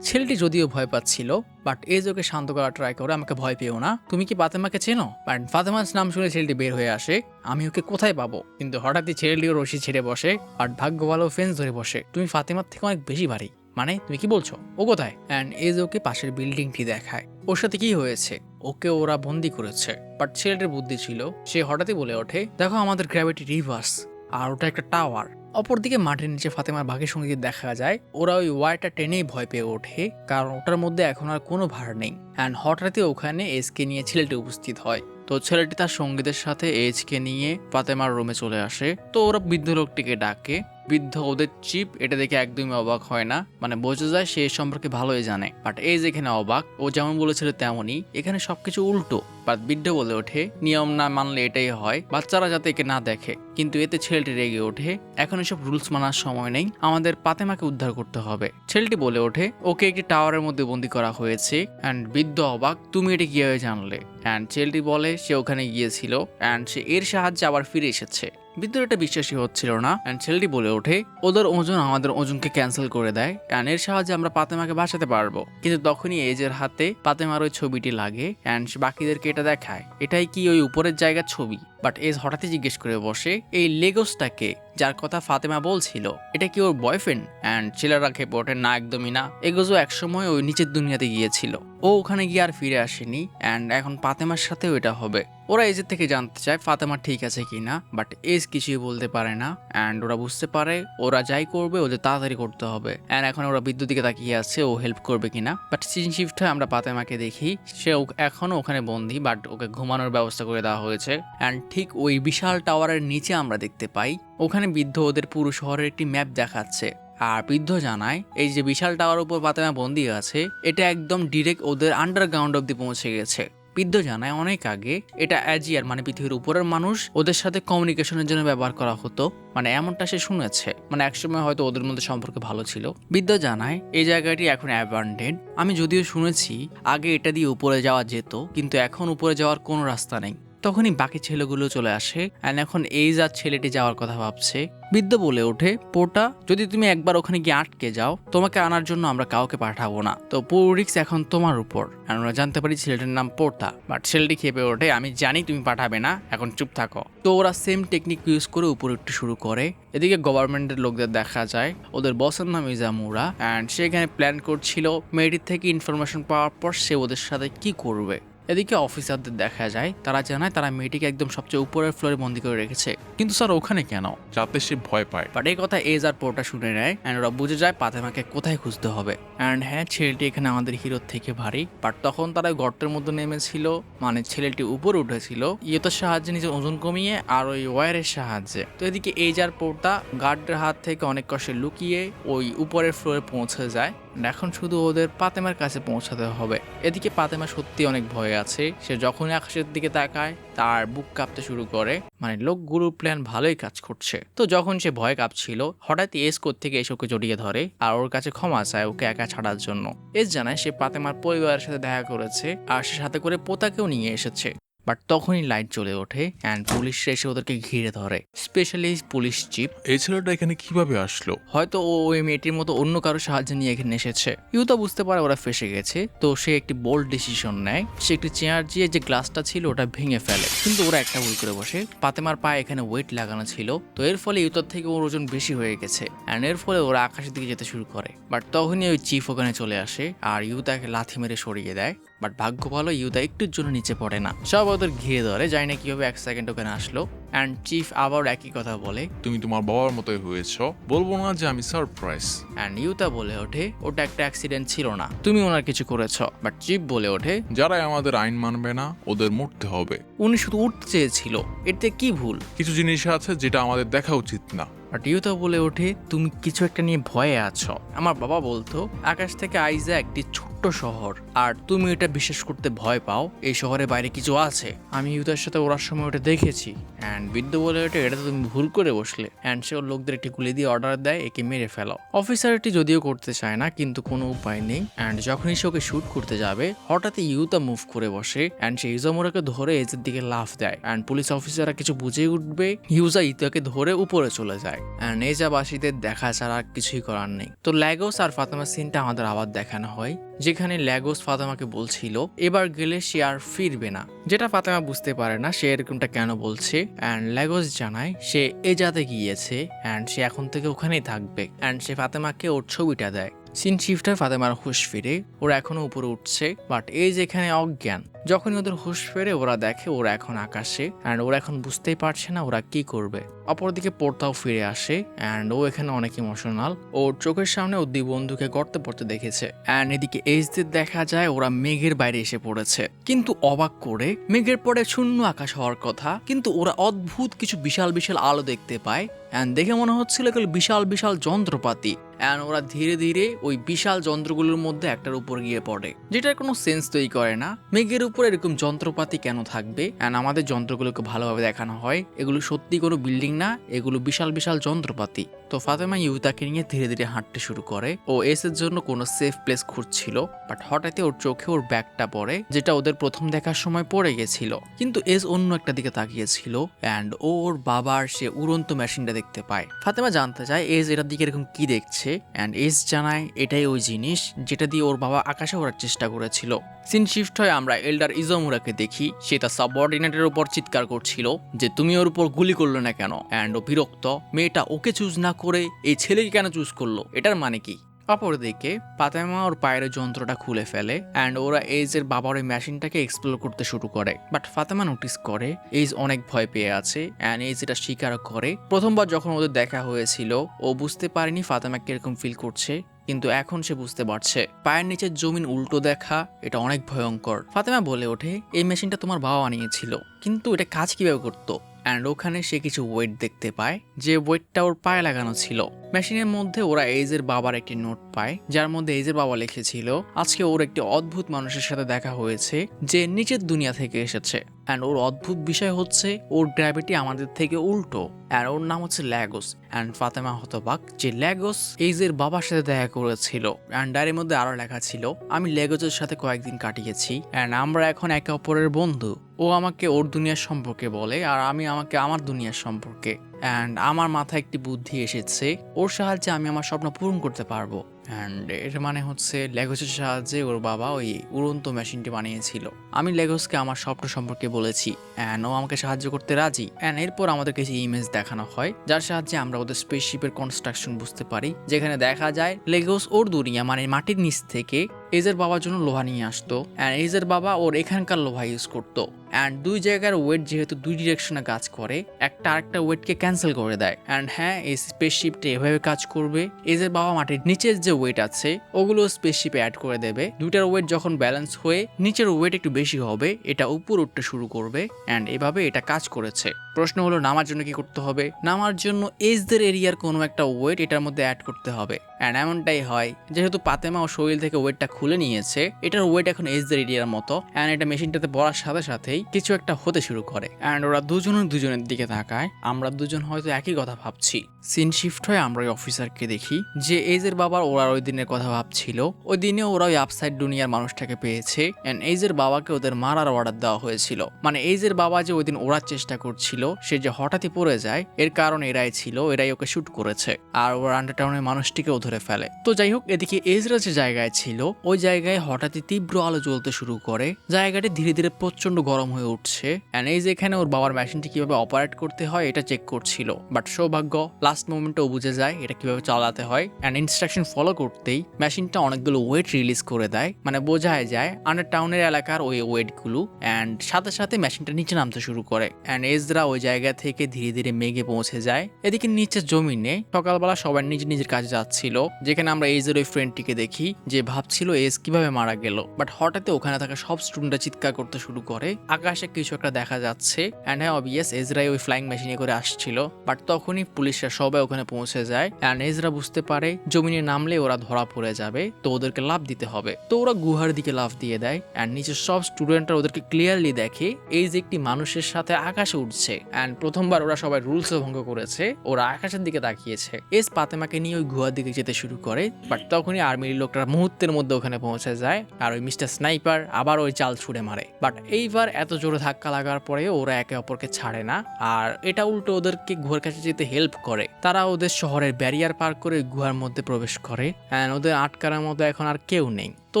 ছেলেটি যদিও ভয় পাচ্ছিল। বাট এজ ওকে শান্ত করা ট্রাই করে, আমাকে ভয় পেও না, তুমি কি ফাতেমাকে চেনো? বাট ফাতেমার নাম শুনে ছেলেটি বের হয়ে আসে, আমি ওকে কোথায় পাবো? কিন্তু হঠাৎই ছেলেটিও রশি ছেড়ে বসে। আর ভাগ্য ভালো ফেন্স ধরে বসে, তুমি ফাতেমার থেকে অনেক বেশি ভারী। মানে তুমি কি বলছো, ও কোথায়? অ্যান্ড এজ ওকে পাশের বিল্ডিংটি দেখায়। ওর সাথে কি হয়েছে? ওকে ওরা বন্দি করেছে। বাট ছেলেটার বুদ্ধি ছিল, সে হঠাৎই বলে ওঠে, দেখো আমাদের গ্র্যাভিটি রিভার্স, আর ওটা একটা টাওয়ার। অপরদিকে মাটির নিচে ফাতেমার বাকি সঙ্গীকে দেখা যায়, ওরা ওই ওয়ারটা টেনেই ভয় পেয়ে ওঠে, কারণ ওটার মধ্যে এখন আর কোনো ভার নেই। অ্যান্ড হঠাৎই ওখানে এজকে নিয়ে ছেলেটি উপস্থিত হয়। তো ছেলেটি তার সঙ্গীদের সাথে এজকে নিয়ে ফাতেমার রুমে চলে আসে। তো ওরা বৃদ্ধ লোকটিকে ডাকে। বৃদ্ধ ওদের চিপ এটা দেখে একদমই অবাক হয় না, মানে বোঝা যায় সে এ সম্পর্কে ভালোই জানে। বাট এজ এখানে অবাক, ও যেমন বলেছিল তেমনই, এখানে সবকিছু উল্টো। বাট বৃদ্ধ বলে ওঠে, নিয়ম না মানলে এটাই হয়, বাচ্চারা যাতে একে না দেখে। কিন্তু এতে ছেলেটি রেগে ওঠে, এখন এসব রুলস মানার সময় নেই, আমাদের ফাতেমাকে উদ্ধার করতে হবে। ছেলেটি বলে ওঠে, ওকে একটি টাওয়ারের মধ্যে বন্দি করা হয়েছে। অ্যান্ড বৃদ্ধ অবাক, তুমি এটা কিভাবে জানলে? অ্যান্ড ছেলেটি বলে সে ওখানে গিয়েছিল অ্যান্ড সে এর সাহায্যে আবার ফিরে এসেছে। বৃদ্ধর এটা বিশ্বাসই হচ্ছিল না। অ্যান্ড ছেলেটি বলে ওঠে, ওদের ওজন আমাদের ওজনকে ক্যান্সেল করে দেয়, অ্যান্ড এর সাহায্যে আমরা ফাতেমাকে বাঁচাতে পারবো। কিন্তু তখনই এজের হাতে ফাতেমার ওই ছবিটি লাগে অ্যান্ড বাকিদেরকে এটা দেখায়, এটাই কি ওই উপরের জায়গার ছবি? বাট এজ হঠাৎই জিজ্ঞেস করে বসে, এই লেগোসটাকে যার কথা ফাতেমা বলছিল, এটা কি ওর বয়ফ্রেন্ড? অ্যান্ড ছেলেরা খেপে ওঠে, না একদমই না, এগোজও একসময় ওই নিচের দুনিয়াতে গিয়েছিল, ও ওখানে গিয়ে আর ফিরে আসেনি, অ্যান্ড এখন ফাতেমার সাথেও এটা হবে। ওরা এজের থেকে জানতে চায় ফাতেমা ঠিক আছে কিনা, বাট এজ কিছুই বলতে পারে না। অ্যান্ড ওরা বুঝতে পারে ওরা যাই করবে ওদের তাড়াতাড়ি করতে হবে। অ্যান্ড এখন ওরা বিদ্যুৎ দিকে তাকিয়ে আছে ও হেল্প করবে কিনা। বাট সিজন শিফট হয়ে আমরা ফাতেমাকে দেখি, সে এখনো ওখানে বন্দি, বাট ওকে ঘুমানোর ব্যবস্থা করে দেওয়া হয়েছে। অ্যান্ড ঠিক ওই বিশাল টাওয়ারের নিচে আমরা দেখতে পাই ওখানে বৃদ্ধ ওদের পুরো শহরের একটি ম্যাপ দেখাচ্ছে। আর বৃদ্ধ জানায়, এই যে বিশাল টাওয়ার উপর ফাতেমা বন্দি আছে, এটা একদম ডিরেক্ট ওদের আন্ডারগ্রাউন্ড অব্দি পৌঁছে গেছে। বৃদ্ধ জানায় অনেক আগে এটা অ্যাজিয়ার মানে পৃথিবীর উপরের মানুষ ওদের সাথে কমিউনিকেশনের জন্য ব্যবহার করা হতো, মানে এমনটা সে শুনেছে, মানে একসময় হয়তো ওদের মধ্যে সম্পর্ক ভালো ছিল। বৃদ্ধ জানায় এই জায়গাটি এখন অ্যাবান্ডেন্ড, আমি যদিও শুনেছি আগে এটা দিয়ে উপরে যাওয়া যেত, কিন্তু এখন উপরে যাওয়ার কোনো রাস্তা নেই। তখনই বাকি ছেলেগুলো চলে আসে অ্যান্ড এখন এই যা ছেলেটি যাওয়ার কথা ভাবছে। বৃদ্ধ বলে ওঠে, পোটা যদি তুমি একবার ওখানে গিয়ে আটকে যাও, তোমাকে আনার জন্য আমরা কাউকে পাঠাবো না, তো পুরো রিস্ক এখন তোমার উপর। আমরা জানতে পারি ছেলেটার নাম পোটা। বাট ছেলেটি খেপে ওঠে, আমি জানি তুমি পাঠাবে না, এখন চুপ থাকো। তো ওরা সেম টেকনিক ইউজ করে উপরে উঠতে শুরু করে। এদিকে গভর্নমেন্টের লোকদের দেখা যায়, ওদের বসের নাম ইজামুরা, অ্যান্ড সেখানে প্ল্যান করছিল মেয়েটির থেকে ইনফরমেশন পাওয়ার পর সে ওদের সাথে কি করবে। এদিকে অফিসারদের দেখা যায়, তারা জানায় তারা মেয়েটিকে একদম সবচেয়ে উপরের ফ্লোরে বন্দি করে রেখেছে। কিন্তু স্যার ওখানে কেন? যাতে সে ভয় পায়। বাট এই কথা এজ আর পোর্টা শুনে নেয় অ্যান্ড ওরা বুঝে যায় ফাতেমাকে কোথায় খুঁজতে হবে। অ্যান্ড হ্যাঁ, ছেলেটি এখানে আমাদের হিরোর থেকে ভারী। বাট তখন তারা গর্তের মধ্যে নেমেছিল, মানে ছেলেটি উপরে উঠেছিল ইয়েতার সাহায্যে নিজের ওজন কমিয়ে আর ওই ওয়্যারের সাহায্যে। তো এদিকে এজ আর পোর্টা গার্ডের হাত থেকে অনেক কষ্টে লুকিয়ে ওই উপরের ফ্লোরে পৌঁছে যায়। এখন শুধু ওদের ফাতেমার কাছে পৌঁছাতে হবে। এদিকে ফাতেমা সত্যি অনেক ভয়ে আছে, সে যখনই আকাশের দিকে তাকায় তার বুক কাঁপতে শুরু করে, মানে লোকগুলোর প্ল্যান ভালোই কাজ করছে। তো যখন সে ভয় কাঁপছিল, হঠাৎ এস থেকে এসে ওকে জড়িয়ে ধরে আর ওর কাছে ক্ষমা চায় ওকে একা ছাড়ার জন্য। এস জানায় সে ফাতেমার পরিবারের সাথে দেখা করেছে আর সে সাথে করে পোতাকেও নিয়ে এসেছে। বাট তখনই লাইট জ্বলে ওঠে অ্যান্ড পুলিশরা এসে ওদেরকে ঘিরে ধরে, স্পেশালি পুলিশ চিফ। এই ছেলেটা এখানে কিভাবে আসলো? হয়তো ও ওই মেয়েটির মতো অন্য কারো সাহায্য নিয়ে এখানে এসেছে। ইউতা বুঝতে পারে ওরা ফেসে গেছে, তো সে একটি বোল্ড ডিসিশন নেয়। সে একটি চেয়ার দিয়ে যে গ্লাসটা ছিল ওটা ভেঙে ফেলে, কিন্তু ওরা একটা ভুল করে বসে। ফাতেমার পায়ে এখানে ওয়েট লাগানো ছিল, তো এর ফলে ইউতার থেকে ওর ওজন বেশি হয়ে গেছে অ্যান্ড এর ফলে ওরা আকাশের দিকে যেতে শুরু করে। বাট তখনই ওই চিফ ওখানে চলে আসে আর ইউতাকে লাথি মেরে সরিয়ে দেয়। বাট ভাগ্য ভালো ইউতা একটুর জন্য নিচে পড়ে না, সব ওদের ঘিরে ধরে। জানি না কিভাবে এক সেকেন্ড ওখানে আসলো। অ্যান্ড চিফ আবার একই কথা বলে, তুমি তোমার বাবার মতোই হয়েছ, বলবো না যে আমি সারপ্রাইজ। অ্যান্ড ইউতা বলে ওঠে, ওটা একটা অ্যাক্সিডেন্ট ছিল না, তুমি ওনার কিছু করেছো। বাট চিফ বলে ওঠে, যারাই আমাদের আইন মানবে না ওদের মরতে হবে। উনি শুধু উঠতে চেয়েছিল, এতে কি ভুল? কিছু জিনিস আছে যেটা আমাদের দেখা উচিত না। বাট ইউতা বলে ওঠে, তুমি কিছু একটা নিয়ে ভয়ে আছো। আমার বাবা বলতো আকাশ থেকে আইজা একটি ছোট্ট শহর, আর তুমি এটা বিশ্বাস করতে ভয় পাও এই শহরের বাইরে কিছু আছে। আমি ইউতার সাথে ওরার সময় ওটা দেখেছি। অ্যান্ড বৃদ্ধ বলে ওঠে, এটা তো তুমি ভুল করে বসলে। অ্যান্ড সে ওর লোকদের একটি গুলি দিয়ে অর্ডার দেয়, একে মেরে ফেলো। অফিসার এটি যদিও করতে চায় না, কিন্তু কোনো উপায় নেই। অ্যান্ড যখনই সে ওকে শুট করতে যাবে, হঠাৎই ইউতা মুভ করে বসে অ্যান্ড সে ইউজামুরাকে ধরে এজের দিকে লাফ দেয়। অ্যান্ড পুলিশ অফিসাররা কিছু বুঝে উঠবে, ইউজা ইউতাকে ধরে উপরে চলে যায়। অ্যান্ড এজাবাসীদের দেখা ছাড়া আর কিছুই করার নেই। তো ল্যাগোস আর ফাতেমার সিনটা আমাদের আবার দেখানো হয়, যেখানে ল্যাগোস ফাতেমাকে বলছিল এবার গেলে সে আর ফিরবে না, যেটা ফাতেমা বুঝতে পারে না সে এরকমটা কেন বলছে। অ্যান্ড ল্যাগোস জানায় সে এজাতে গিয়েছে অ্যান্ড সে এখন থেকে ওখানেই থাকবে। অ্যান্ড সে ফাতেমাকে ওর ছবিটা দেয়, সিন শিফট হয়, ফাতেমার হুঁশ ফিরে, ওরা এখনো উপরে উঠছে, বাট এই যে এখানে অজ্ঞান। যখনই ওদের হুঁশ ফেরে ওরা দেখে ওরা এখন আকাশে, অ্যান্ড ওরা এখন বুঝতেই পারছে না ওরা কি করবে। অপরদিকে পোর্তাও ফিরে আসে, অ্যান্ড ও এখানে অনেক ইমোশনাল। ওর চোখের সামনে ও দুই বন্ধুকে গর্তে পড়তে দেখেছে, অ্যান্ড এদিকে এইচদের দেখা যায় ওরা মেঘের বাইরে এসে পড়েছে। কিন্তু অবাক করে, মেঘের পরে শূন্য আকাশ হওয়ার কথা, কিন্তু ওরা অদ্ভুত কিছু বিশাল বিশাল আলো দেখতে পায়, অ্যান্ড দেখে মনে হচ্ছিল এগুলো বিশাল বিশাল যন্ত্রপাতি। অ্যান্ড ওরা ধীরে ধীরে ওই বিশাল যন্ত্রগুলোর মধ্যে একটার উপর গিয়ে পড়ে, যেটার কোনো সেন্স তৈরি করে না। মেঘের উপর এরকম যন্ত্রপাতি কেন থাকবে? অ্যান্ড আমাদের যন্ত্রগুলোকে ভালোভাবে দেখানো হয় এগুলো সত্যি কোনো বিল্ডিং না, এগুলো বিশাল বিশাল যন্ত্রপাতি। তো ফাতেমা ইউতাকে নিয়ে ধীরে ধীরে হাঁটতে শুরু করে। ও এসের জন্য কোনো সেফ প্লেস খুঁজছিল, বাট হঠাৎই ওর চোখে ওর ব্যাগটা পড়ে, যেটা ওদের প্রথম দেখার সময় পড়ে গেছিল। কিন্তু এস অন্য একটা দিকে তাকিয়েছিল, অ্যান্ড ওর বাবার সে উড়ন্ত মেশিনটা দেখতে পায়। ফাতেমা জানতে চায় এস এটার দিকে এরকম কি দেখছে, অ্যান্ড এস জানায় এটাই ওই জিনিস যেটা দিয়ে ওর বাবা আকাশে ওড়ার চেষ্টা করেছিল। সিন শিফট হয়ে আমরা এল্ডার ইজোমুরাকে দেখি, সে তার সাবঅর্ডিনেটের উপর চিৎকার করছিল যে তুমি ওর উপর গুলি করলো না কেন, অ্যান্ড ও বিরক্ত, মেয়েটা ওকে চুজ না করে এই ছেলেকে কেন চুজ করলো, এটার মানে কি? অপরদিকে ফাতেমা ওর পায়ের যন্ত্রটা খুলে ফেলে, অ্যান্ড ওরা এইজের বাবার ওই মেশিনটাকে এক্সপ্লোর করতে শুরু করে। বাট ফাতেমা নোটিস করে এইজ অনেক ভয় পেয়ে আছে, অ্যান্ড এইজ এটা স্বীকার করে। প্রথমবার যখন ওদের দেখা হয়েছিল ও বুঝতে পারেনি ফাতেমা কিরকম ফিল করছে, কিন্তু এখন সে বুঝতে পারছে পায়ের নিচের জমিন উল্টো দেখা এটা অনেক ভয়ঙ্কর। ফাতেমা বলে ওঠে এই মেশিনটা তোমার বাবা বানিয়েছিল, কিন্তু এটা কাজ কিভাবে করতো? অ্যান্ড ওখানে সে কিছু ওয়েট দেখতে পায়, যে ওয়েটটা ওর পায়ে লাগানো ছিল। মেশিনের মধ্যে ওরা এইজের বাবার একটি নোট পায়, যার মধ্যে এইজের বাবা লিখেছিল আজকে ওর একটি অদ্ভুত মানুষের সাথে দেখা হয়েছে যে নিচের দুনিয়া থেকে এসেছে, অ্যান্ড ওর অদ্ভুত বিষয় হচ্ছে ওর গ্র্যাভিটি আমাদের থেকে উল্টো, অ্যান্ড ওর নাম হচ্ছে ল্যাগোস। অ্যান্ড ফাতেমা হতবাক যে ল্যাগোস এইজের বাবার সাথে দেখা করেছিল। অ্যান্ড ডায়ের মধ্যে আরো লেখা ছিল আমি ল্যাগোসের সাথে কয়েকদিন কাটিয়েছি, অ্যান্ড আমরা এখন একে অপরের বন্ধু। ও আমাকে ওর দুনিয়ার সম্পর্কে বলে, আর আমি আমাকে আমার দুনিয়ার সম্পর্কে। অ্যান্ড আমার মাথায় একটি বুদ্ধি এসেছে, ওর সাহায্যে আমি আমার স্বপ্ন পূরণ করতে পারবো। অ্যান্ড এর মানে হচ্ছে লেগোসের সাহায্যে ওর বাবা ওই উড়ন্ত মেশিনটি বানিয়েছিল। আমি লেগোসকে আমার স্বপ্ন সম্পর্কে বলেছি, অ্যান্ড ও আমাকে সাহায্য করতে রাজি। অ্যান্ড এরপর আমাদের কিছু ইমেজ দেখানো হয়, যার সাহায্যে আমরা ওদের স্পেসশিপের কনস্ট্রাকশন বুঝতে পারি, যেখানে দেখা যায় লেগোস ওর দুনিয়া মানে মাটির নিচ থেকে এইজের বাবার জন্য লোহা নিয়ে আসতো, অ্যান্ড এইজের বাবা ওর এখানকার লোহা ইউজ করতো। অ্যান্ড দুই জায়গার ওয়েট যেহেতু দুই ডিরেকশনে কাজ করে, একটা আরেকটা ওয়েটকে ক্যান্সেল করে দেয়। অ্যান্ড হ্যাঁ, এই স্পেসশিপটা এভাবে কাজ করবে, এইজের বাবা মাটির নিচের যে ওয়েট আছে ওগুলো স্পেসশিপে অ্যাড করে দেবে। দুইটার ওয়েট যখন ব্যালেন্স হয়ে নিচের ওয়েট একটু বেশি হবে, এটা উপর উঠতে শুরু করবে, অ্যান্ড এভাবে এটা কাজ করেছে। প্রশ্ন হলো নামার জন্য কি করতে হবে? নামার জন্য এইজদের এরিয়ার কোনো একটা ওয়েট এটার মধ্যে অ্যাড করতে হবে। অ্যান্ড এমনটাই হয়, যেহেতু ফাতেমা ও শরীর থেকে ওয়েটটা খুলে নিয়েছে, এটার ওয়েট এখন এইজদের এরিয়ার মতো, অ্যান্ড এটা মেশিনটাতে পড়ার সাথে সাথেই কিছু একটা হতে শুরু করে। অ্যান্ড ওরা দুজনের দিকে তাকায়, আমরা দুজন হয়তো একই কথা ভাবছি। সিন শিফট হয়ে আমরা ওই অফিসারকে দেখি, যে এইজের বাবার ওরা ওই দিনের কথা ভাবছিল। ওই দিনে ওরা ওই আপসাইড দুনিয়ার মানুষটাকে পেয়েছে, অ্যান্ড এইজের বাবাকে ওদের মারার অর্ডার দেওয়া হয়েছিল। মানে এইজের বাবা যে ওই দিন ওড়ার চেষ্টা করছিল, সে যে হঠাৎই পড়ে যায়, এর কারণ এরাই ছিল, এরাই ওকে শুট করেছে, আর ওরা আন্ডারটাউনের মানুষটিকেও ধরে ফেলে। তো যাই হোক, এদিকে এজরা যে জায়গায় ছিল ওই জায়গায় হঠাৎই তীব্র আলো জ্বলতে শুরু করে, জায়গাটি ধীরে ধীরে প্রচন্ড গরম হয়ে উঠছে। অ্যান্ড এই যে এখানে ওর বাবার মেশিনটি কিভাবে অপারেট করতে হয় এটা চেক করছিল, বাট সৌভাগ্য লাস্ট মোমেন্টে ও বুঝে যায় এটা কিভাবে চালাতে হয়। অ্যান্ড ইনস্ট্রাকশন ফলো করতেই মেশিনটা অনেকগুলো ওয়েট রিলিজ করে দেয়, মানে বোঝায় যায় আন্ডার টাউনের এলাকার ওই ওয়েটগুলো। অ্যান্ড সাথে সাথে মেশিনটা নিচে নামতে শুরু করে, অ্যান্ড এজরা ওই জায়গা থেকে ধীরে ধীরে মেঘে পৌঁছে যায়। এদিকে নিচের জমিনে সকালবেলা সবাই নিজের কাজে যাচ্ছিল, যেখানে আমরা এজের ওই ফ্রেন্ডটিকে দেখি যে ভাবছিল এজ কিভাবে মারা গেল। বাট হঠাৎ ওখানে থাকা সব স্টুডেন্টরা চিৎকার করতে শুরু করে, আকাশে কিছু একটা দেখা যাচ্ছে। অ্যান্ড হ্যাঁ, অবভিয়াস এজরাই ওই ফ্লাইং মেশিনে করে আসছিল। বাট তখনই পুলিশরা সবাই ওখানে পৌঁছে যায়, অ্যান্ড এজরা বুঝতে পারে জমিনে নামলে ওরা ধরা পড়ে যাবে, তো ওদেরকে লাফ দিতে হবে। তো ওরা গুহার দিকে লাফ দিয়ে দেয়, অ্যান্ড নিচের সব স্টুডেন্টরা ওদেরকে ক্লিয়ারলি দেখে এই যে একটি মানুষের সাথে আকাশে উঠছে। অ্যান্ড প্রথমবার ওরা সবাই রুলসও ভঙ্গ করেছে, ওরা আকাশের দিকে তাকিয়েছে। এস ফাতেমাকে নিয়ে ওই গুহার দিকে যেতে শুরু করে, বাট তখনই আর্মির লোকরা মুহূর্তের মধ্যে ওখানে পৌঁছে যায়, আর ওই মিস্টার স্নাইপার আবার ওই চাল ছুড়ে মারে। বাট এইবার এত জোরে ধাক্কা লাগার পরেও ওরা একে অপরকে ছাড়ে না, আর এটা উল্টো ওদেরকে গুহার কাছে যেতে হেল্প করে। তারা ওদের শহরের ব্যারিয়ার পার করে গুহার মধ্যে প্রবেশ করে, অ্যান্ড ওদের আটকানোর মতো এখন আর কেউ নেই। তো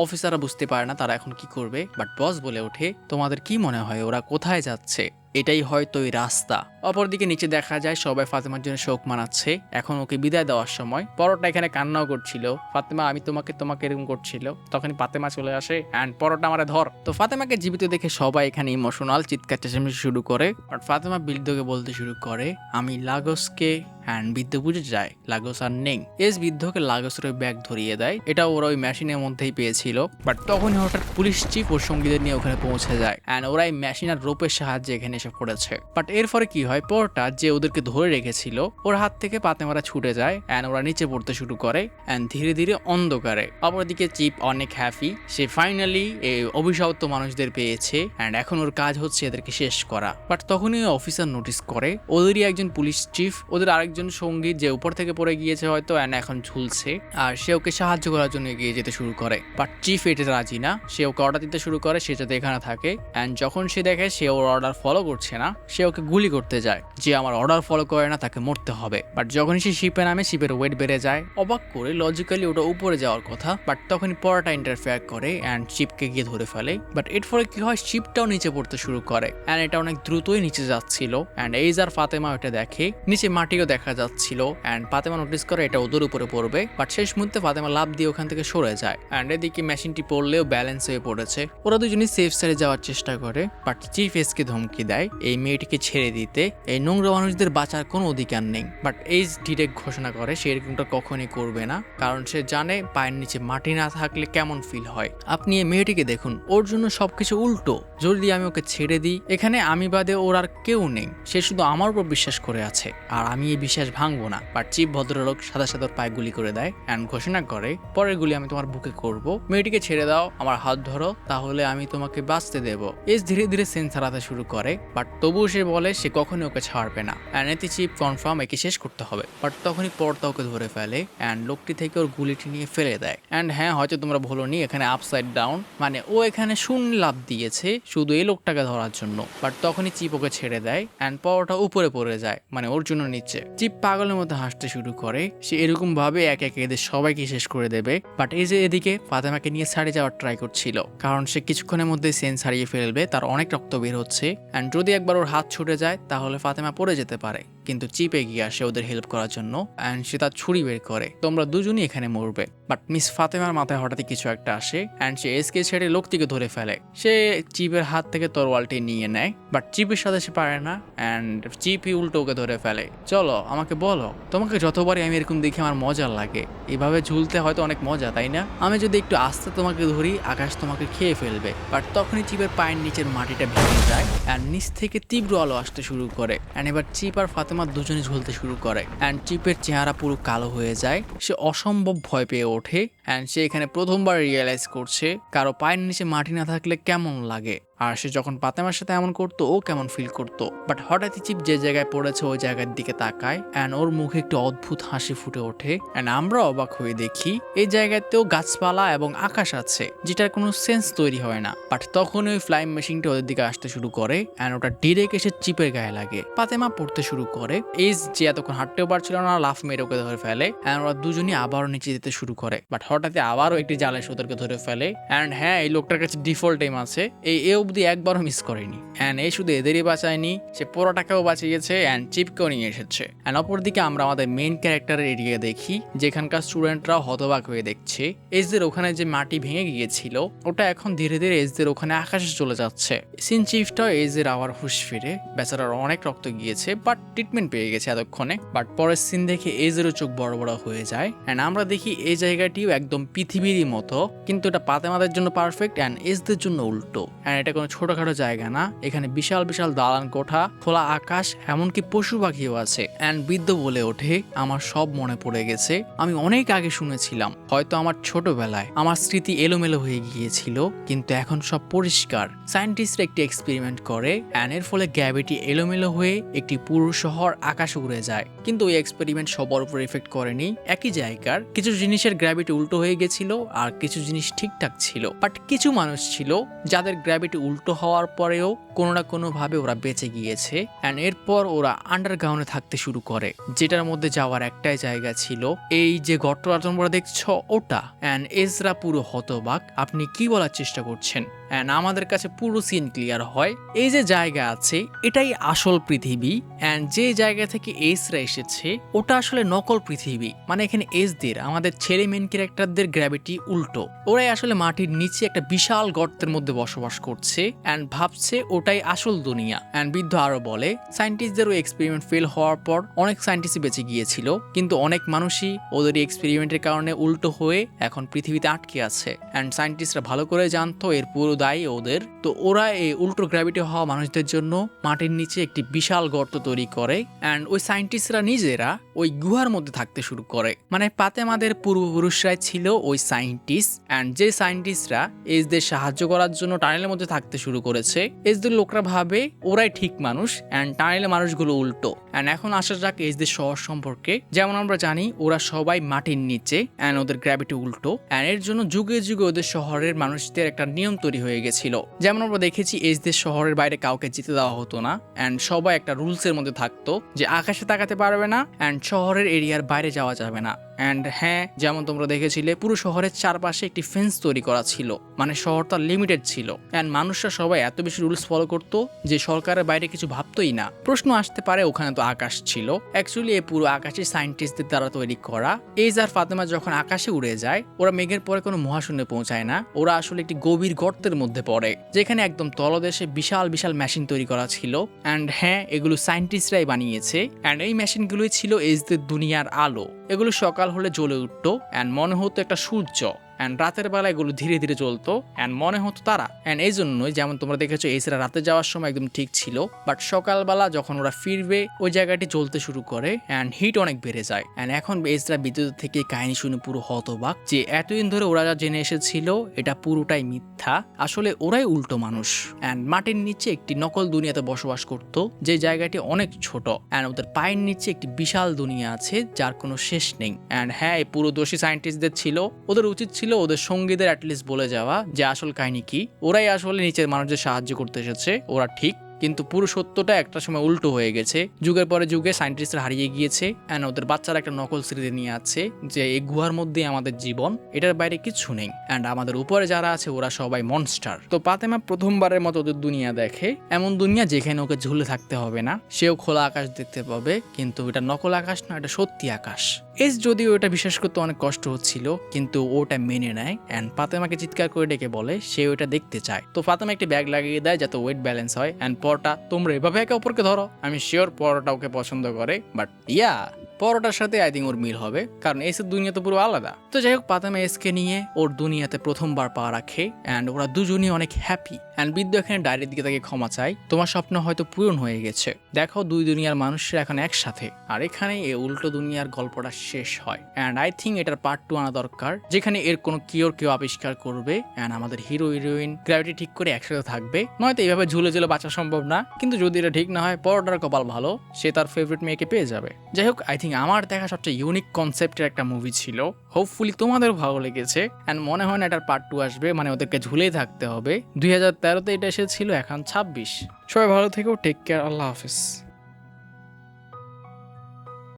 অফিসাররা বুঝতে পারে না তারা এখন কি করবে, বাট বস বলে ওঠে তোমাদের কি মনে হয় ওরা কোথায় যাচ্ছে? এটাই হয়তো ওই রাস্তা। অপরদিকে নিচে দেখা যায় সবাই ফাতেমার জন্য শোক মানাচ্ছে। এখন ওকে বিদায় দেওয়ার সময় পরোটা এখানে কান্নাও করছিল, ফাতেমা আমি তোমাকে তোমাকে এরকম করছিল। তখনই ফাতেমা চলে আসে অ্যান্ড পরোটা আমারে ধর। তো ফাতেমাকে জীবিত দেখে সবাই এখানে ইমোশনাল, চিৎকার চেঁচামেচি শুরু করে। বাট ফাতেমা বৃদ্ধকে বলতে শুরু করে আমি লাগোসকে, অ্যান্ড বৃদ্ধ বুঝে যায় লাগোস আর নেই। এস বৃদ্ধকে লাগোসের ওই ব্যাগ ধরিয়ে দেয়, এটা ওরা ওই মেশিনের মধ্যেই পেয়েছিল। বাট তখনই হঠাৎ পুলিশ চিফ ওর সঙ্গীদের নিয়ে ওখানে পৌঁছে যায় অ্যান্ড ওরা এই মেশিন আর রোপের সাহায্যে এখানে এসে পড়েছে। বাট এরপরে কি হয়, পরটা যে ওদেরকে ধরে রেখেছিল ওর হাত থেকে ফাতেমারা ছুটে যায় অ্যান্ড ওরা নিচে পড়তে শুরু করে অ্যান্ড ধীরে ধীরে অন্ধকারে। অপরদিকে চিফ অনেক হ্যাপি, সে ফাইনালি এই অভিশপ্ত মানুষদের পেয়েছে অ্যান্ড এখন ওর কাজ হচ্ছে এদেরকে শেষ করা। বাট তখনই অফিসার নোটিস করে ওদেরই একজন পুলিশ চিফ, ওদের আরেকজন সঙ্গী যে উপর থেকে পড়ে গিয়েছে হয়তো অ্যান্ড এখন ঝুলছে, আর সে ওকে সাহায্য করার জন্য এগিয়ে যেতে শুরু করে। বাট চিফ এটা রাজি না, সে ওকে অর্ডার দিতে শুরু করে সে যাতে এখানে থাকে অ্যান্ড যখন সে দেখে সে ওর অর্ডার ফলো করছে না, সে ওকে গুলি করতে যায়। যে আমার অর্ডার ফলো করে না তাকে মরতে হবে। বাট যখনই সে শিপে নামে শিপের ওয়েট বেড়ে যায়। অবাক করে লজিক্যালি ওটা উপরে যাওয়ার কথা, বাট তখনই পরোটা ইন্টারফেয়ার করে অ্যান্ড শিপকে গিয়ে ধরে ফেলে। বাট এর ফলে কি হয়, শিপটাও নিচে পড়তে শুরু করে অ্যান্ড এটা অনেক দ্রুতই নিচে যাচ্ছিল অ্যান্ড এইজ আর ফাতেমা ওটা দেখে, নিচে মাটিও দেখা যাচ্ছিল অ্যান্ড ফাতেমা নোটিস করে এটা ওদের উপরে পড়বে। বাট শেষ মুহূর্তে ফাতেমা লাফ দিয়ে ওখান থেকে সরে যায় অ্যান্ড এদিকে মেশিনটি পড়লেও ব্যালেন্স হয়ে পড়েছে। ওরা দুজনই সেফ সাইডে যাওয়ার চেষ্টা করে, বাট চিফ এসকে ধমকি দেয় এই মেয়েটিকে ছেড়ে দিতে, এই নোংরা মানুষদের বাঁচার কোনো অধিকার নেই। বাট এইজ ডিরেক্ট ঘোষণা করে সে এরকমটা কখনই করবে না, কারণ সে জানে পায়ের নিচে মাটি না থাকলে কেমন ফিল হয়। আপনি এই মেয়েটিকে দেখুন, ওর জন্য সবকিছু উল্টো। যদি আমি ওকে ছেড়ে দিই, এখানে আমি বাদে ওর আর কেউ নেই, সে শুধু আমার উপর বিশ্বাস করে আছে আর আমি এই বিশ্বাস ভাঙবো না। বাট চিফ ভদ্রলোক সাদা সাদা পায়ে গুলি করে দেয় অ্যান্ড ঘোষণা করে পরের গুলি আমি তোমার বুকে করব, মেয়েটিকে ছেড়ে দাও, আমার হাত ধরো, তাহলে আমি তোমাকে বাঁচতে দেব। এস ধীরে ধীরে সেন্স হারাতে শুরু করে, বাট তবুও সে বলে সে কখনোই ওকে ছাড়বে না অ্যান্ড এতে চিফ কনফার্ম একে শেষ করতে হবে। বাট তখনই পর্দা ওকে ধরে ফেলে অ্যান্ড লোকটি থেকে ওর গুলিটি নিয়ে ফেলে দেয়। অ্যান্ড হ্যাঁ, হয়তো তোমরা ভুলোনি, এখানে আপসাইড ডাউন, মানে ও এখানে শূন্য লাভ দিয়েছে শুধু এই লোকটাকে ধরার জন্য। বাট তখনই চিপ ওকে ছেড়ে দেয় অ্যান্ড পরোটা উপরে পড়ে যায়, মানে ওর জন্য নিচে। চিপ পাগলের মতো হাসতে শুরু করে, সে এরকম ভাবে এক এক এদের সবাইকে শেষ করে দেবে। বাট এই যে এদিকে ফাতেমাকে নিয়ে ছাড়ে যাওয়ার ট্রাই করছিল, কারণ সে কিছুক্ষণের মধ্যে সেন্স হারিয়ে ফেলবে, তার অনেক রক্ত বের হচ্ছে অ্যান্ড যদি একবার ওর হাত ছুটে যায় তাহলে ফাতেমা পড়ে যেতে পারে। কিন্তু চিপ এগিয়ে আসে ওদের হেল্প করার জন্য অ্যান্ড সে তার ছুরি বের করে, তোমরা দুজনই এখানে মরবে। বাট মিস ফাতেমার মাথায় হঠাৎই কিছু একটা আসে অ্যান্ড সে এসকে ছেড়ে লোকটিকে ধরে ফেলে। সে চিপের হাত থেকে তরোয়ালটি নিয়ে নেয়, বাট চিপের সাথে সে পারে না অ্যান্ড চিপই উল্টো ওকে ধরে ফেলে। চলো আমাকে বলো, তোমাকে যতবারই আমি এরকম দেখি আমার মজা লাগে, এভাবে ঝুলতে হয়তো অনেক মজা তাই না? আমি যদি একটু আস্তে তোমাকে ধরি আকাশ তোমাকে খেয়ে ফেলবে। বাট তখনই চিপের পায়ের নিচের মাটিটা ভেঙে যায় অ্যান্ড নিচ থেকে তীব্র আলো আসতে শুরু করে অ্যান্ড এবার চিপ আর ফাতেমা দুজনে ঝুলতে শুরু করে অ্যান্ড চিপের চেহারা পুরো কালো হয়ে যায়, সে অসম্ভব ভয় পেয়ে ওঠে অ্যান্ড সে এখানে প্রথমবার রিয়েলাইজ করছে কারো পায়ের নিচে মাটি না থাকলে কেমন লাগে, আর সে যখন ফাতেমার সাথে এমন করতো ও কেমন ফিল করতো। বাট হঠাৎই চিপ যে জায়গায় পড়েছে ওই জায়গার দিকে তাকায় অ্যান্ড ওর মুখে একটু অদ্ভুত হাসি ফুটে ওঠে অ্যান্ড আমরা অবাক হয়ে দেখি এই জায়গাতেও গাছপালা এবং আকাশ আছে, যেটার কোনো সেন্স তৈরি হয় না। বাট তখন ওই ফ্লাইং মেশিনটা ওদের দিকে আসতে শুরু করে অ্যান্ড ওটা ডিরেক্ট এসে চিপের গায়ে লাগে। ফাতেমা পড়তে শুরু করে, এজ যে এতক্ষণ হাঁটতেও পারছিল না লাফ মেরে ওকে ধরে ফেলে অ্যান্ড ওরা দুজনই আবারও নিচে যেতে শুরু করে। বাট হঠাৎই আবারও একটি জালে ওদেরকে ধরে ফেলে অ্যান্ড হ্যাঁ, এই লোকটার কাছে ডিফল্ট টাইম আছে, এই অবধি একবারও মিস করেনি অ্যান্ড এই শুধু এদেরই বাঁচায়নি, সে পুরোটাকেও বাঁচিয়েছে অ্যান্ড চিপকেও নিয়ে এসেছে। অ্যান্ড অপরদিকে আমরা আমাদের মেইন ক্যারেক্টারের এরিয়া দেখি, যেখানকার স্টুডেন্টরাও হতবাক হয়ে দেখছে এজদের ওখানে যে মাটি ভেঙে গিয়েছিল ওটা এখন ধীরে ধীরে এজদের ওখানে আকাশে চলে যাচ্ছে। সিন চিফটাও এজের আবার হুশ ফিরে, বেচারার অনেক রক্ত গিয়েছে বাট ট্রিটমেন্ট পেয়ে গেছে এতক্ষণে। বাট পরের সিন দেখে এজেরও চোখ বড় বড় হয়ে যায় অ্যান্ড আমরা দেখি এই জায়গাটিও একদম পৃথিবীরই মতো, কিন্তু এটা ফাতেমাদের জন্য পারফেক্ট অ্যান্ড এজদের জন্য উল্টো। অ্যান্ড এটা কোনো ছোটখাটো জায়গা না, এখানে বিশাল বিশাল দালান কোঠা, খোলা আকাশ, এমনকি পশু পাখিও আছে। অ্যান্ড বৃদ্ধ বলে ওঠে আমার সব মনে পড়ে গেছে, আমি অনেক আগে শুনেছিলাম, হয়তো আমার ছোটবেলায় আমার স্মৃতি এলোমেলো হয়ে গিয়েছিল, কিন্তু এখন সব পরিষ্কার। সায়েন্টিস্টরা একটি এক্সপেরিমেন্ট করে অ্যান্ড এর ফলে গ্র্যাভিটি এলোমেলো হয়ে একটি পুরো শহর আকাশে উড়ে যায়। কিন্তু ওই এক্সপেরিমেন্ট সবার উপর এফেক্ট করেনি, একই জায়গার কিছু জিনিসের গ্র্যাভিটি উল্টো হয়ে গেছিল আর কিছু জিনিস ঠিকঠাক ছিল। বাট কিছু মানুষ ছিল যাদের গ্র্যাভিটি উল্টো হওয়ার পরেও কোনো না কোনো ভাবে ওরা বেঁচে গিয়েছে অ্যান্ড এরপর ওরা আন্ডারগ্রাউন্ডে থাকতে শুরু করে, যেটার মধ্যে যাওয়ার একটাই জায়গা ছিল এই যে গর্তটা তোমরা দেখছো ওটা। অ্যান্ড এজরা পুরো হতবাক, আপনি কি বলার চেষ্টা করছেন? অ্যান্ড আমাদের কাছে পুরো সিন ক্লিয়ার হয় এই যে জায়গা আছে এটাই আসল পৃথিবী অ্যান্ড যে জায়গা থেকে এসরা এসেছে ওটা আসলে নকল পৃথিবী। মানে এখানে এসদের আমাদের ছেলে মেন ক্যারেক্টারদের গ্র্যাভিটি উল্টো, ওরাই আসলে মাটির নিচে একটা বিশাল গর্তের মধ্যে বসবাস করছে অ্যান্ড ভাবছে ওটাই আসল দুনিয়া। অ্যান্ড বৃদ্ধ আরো বলে সায়েন্টিস্টদের ওই এক্সপেরিমেন্ট ফেল হওয়ার পর অনেক সায়েন্টিস্ট বেঁচে গিয়েছিল, কিন্তু অনেক মানুষই ওদের এক্সপেরিমেন্টের কারণে উল্টো হয়ে এখন পৃথিবীতে আটকে আছে অ্যান্ড সায়েন্টিস্টরা ভালো করে জানতো এর পুরো দায়ী ওদের। তো ওরা এই উল্টো গ্র্যাভিটি হওয়া মানুষদের জন্য মাটির নিচে একটি বিশাল গর্ত তৈরি করে অ্যান্ড ওই সায়েন্টিস্টরা নিজেরা ওই গুহার মধ্যে থাকতে শুরু করে। মানে পাতেমাদের পূর্বপুরুষরাই ছিল ওই সায়েন্টিস্ট অ্যান্ড যে সায়েন্টিস্টরা এসদের সাহায্য করার জন্য টানেলের মধ্যে থাকতে শুরু করেছে, এসদের লোকরা ভাবে ওরাই ঠিক মানুষ অ্যান্ড টানেলের মানুষগুলো উল্টো। অ্যান্ড এখন আসা যাক এসদের শহর সম্পর্কে। যেমন আমরা জানি ওরা সবাই মাটির নিচে অ্যান্ড ওদের গ্র্যাভিটি উল্টো অ্যান্ড এর জন্য যুগে যুগে ওদের শহরের মানুষদের একটা নিয়ম তৈরি হয়ে গেছিল। যেমন আমরা দেখেছি এসদের শহরের বাইরে কাউকে যেতে দেওয়া হতো না অ্যান্ড সবাই একটা রুলসের মধ্যে থাকতো যে আকাশে তাকাতে পারবে না অ্যান্ড শহরের এরিয়ার বাইরে যাওয়া যাবে না। অ্যান্ড হ্যাঁ, যেমন তোমরা দেখেছিলে পুরো শহরের চারপাশে একটি ফেন্স তৈরি করা ছিল, মানে শহরটা লিমিটেড ছিল অ্যান্ড মানুষরা সবাই এত বেশি রুলস ফলো করতো যে সরকারের বাইরে কিছু ভাবতোই না। প্রশ্ন আসতে পারে ওখানে তো আকাশ ছিল, অ্যাকচুয়ালি এই পুরো আকাশে সায়েন্টিস্টদের দ্বারা তৈরি করা। এইজ আর ফাতেমা যখন আকাশে উড়ে যায় ওরা মেঘের পরে কোনো মহাশূন্যে পৌঁছায় না, ওরা আসলে একটি গভীর গর্তের মধ্যে পড়ে যেখানে একদম তলদেশে বিশাল বিশাল মেশিন তৈরি করা ছিল অ্যান্ড হ্যাঁ, এগুলো সায়েন্টিস্টরাই বানিয়েছে অ্যান্ড এই মেশিনগুলোই ছিল এজদের দুনিয়ার আলো। এগুলো সকাল হলে জ্বলে উঠতো অ্যান্ড মনে হতো একটা সূর্য অ্যান্ড রাতের বেলা এগুলো ধীরে ধীরে চলতো অ্যান্ড মনে হতো তারা। অ্যান্ড এই জন্যই যেমন তোমরা দেখেছো এসরা রাতে যাওয়ার সময় একদম ঠিক ছিল, বাট সকালবেলা যখন ওরা ফিরবে ওই জায়গাটি চলতে শুরু করে অ্যান্ড হিট অনেক বেড়ে যায় অ্যান্ড এখন এসরা বিদ্যুৎ থেকে কাহিনী শুনে পুরো হতবাক যে এতদিন ধরে ওরা যা জেনে এসেছিল এটা পুরোটাই মিথ্যা, আসলে ওরাই উল্টো মানুষ অ্যান্ড মাটির নিচে একটি নকল দুনিয়াতে বসবাস করতো যে জায়গাটি অনেক ছোট অ্যান্ড ওদের পায়ের নিচে একটি বিশাল দুনিয়া আছে যার কোনো শেষ নেই। অ্যান্ড হ্যাঁ, এই পুরো দোষী সায়েন্টিস্টদের ছিল, ওদের উচিত ছিল ওদের সঙ্গীদের অ্যাটলিস্ট বলে যাওয়া যে আসল কাহিনী কি, ওরাই আসলে নিচের মানুষদের সাহায্য করতে এসেছে, ওরা ঠিক। কিন্তু পুরো সত্যটা একটা সময় উল্টো হয়ে গেছে, যুগের পরে যুগে সায়েন্টিস্টরা হারিয়ে গিয়েছে অ্যান্ড ওদের বাচ্চারা একটা নকল স্মৃতি নিয়ে আছে যে এই গুহার মধ্যে আমাদের জীবন, এটার বাইরে কিছু নেই অ্যান্ড আমাদের উপরে যারা আছে ওরা সবাই মনস্টার। তো পাতেমা প্রথমবারের মতো ওদের দুনিয়া দেখে, এমন দুনিয়া যেখানে ওকে ঝুলে থাকতে হবে না, সেও খোলা আকাশ দেখতে পাবে, কিন্তু এটা নকল আকাশ না, এটা সত্যি আকাশ। এস যদিও এটা বিশ্বাস করতে অনেক কষ্ট হচ্ছিল কিন্তু ওটা মেনে নেয় অ্যান্ড ফাতেমাকে চিৎকার করে ডেকে বলে সে ওটা দেখতে চায়। তো ফাতেমা একটি ব্যাগ লাগিয়ে দেয় যাতে ওয়েট ব্যালেন্স হয় অ্যান্ড পরোটা তোমরা এভাবে একে অপরকে ধরো, আমি শিওর পরোটা ওকে পছন্দ করে, বাট পরোটার সাথে আই থিঙ্ক ওর মিল হবে কারণ এসের দুনিয়া তো পুরো আলাদা। তো যাই হোক, ফাতেমা এসকে নিয়ে ওর দুনিয়াতে প্রথমবার পা রাখে অ্যান্ড ওরা দুজনই অনেক হ্যাপি অ্যান্ড বৃদ্ধ এখানে ডায়েরির দিকে তাকে ক্ষমা চায়, তোমার স্বপ্ন হয়তো পূরণ হয়ে গেছে, দেখো দুই দুনিয়ার মানুষরা এখন একসাথে। আর এখানে এই উল্টো দুনিয়ার গল্পটা শেষ হয় অ্যান্ড আই থিঙ্ক এটার পার্ট 2 আনা দরকার যেখানে এর কোনো কিওর কেউ আবিষ্কার করবে অ্যান্ড আমাদের হিরো হিরোইন গ্র্যাভিটি ঠিক করে একসাথে থাকবে, নয়তো এইভাবে ঝুলে ঝুলে বাঁচা সম্ভব না। কিন্তু যদি এটা ঠিক না হয়, পরোটার কপাল ভালো, সে তার ফেভারিট মেয়েকে পেয়ে যাবে। যাই হোক, আই থিঙ্ক আমার দেখা সবচেয়ে ইউনিক কনসেপ্টের একটা মুভি ছিল, হোপফুলি তোমাদেরও ভালো লেগেছে অ্যান্ড মনে হয় না এটার পার্ট 2 আসবে, মানে ওদেরকে ঝুলেই থাকতে হবে। 2013-তে এটা এসেছিল, এখন 26। সবাই ভালো থেকো, টেক কেয়ার, আল্লাহ হাফেজ।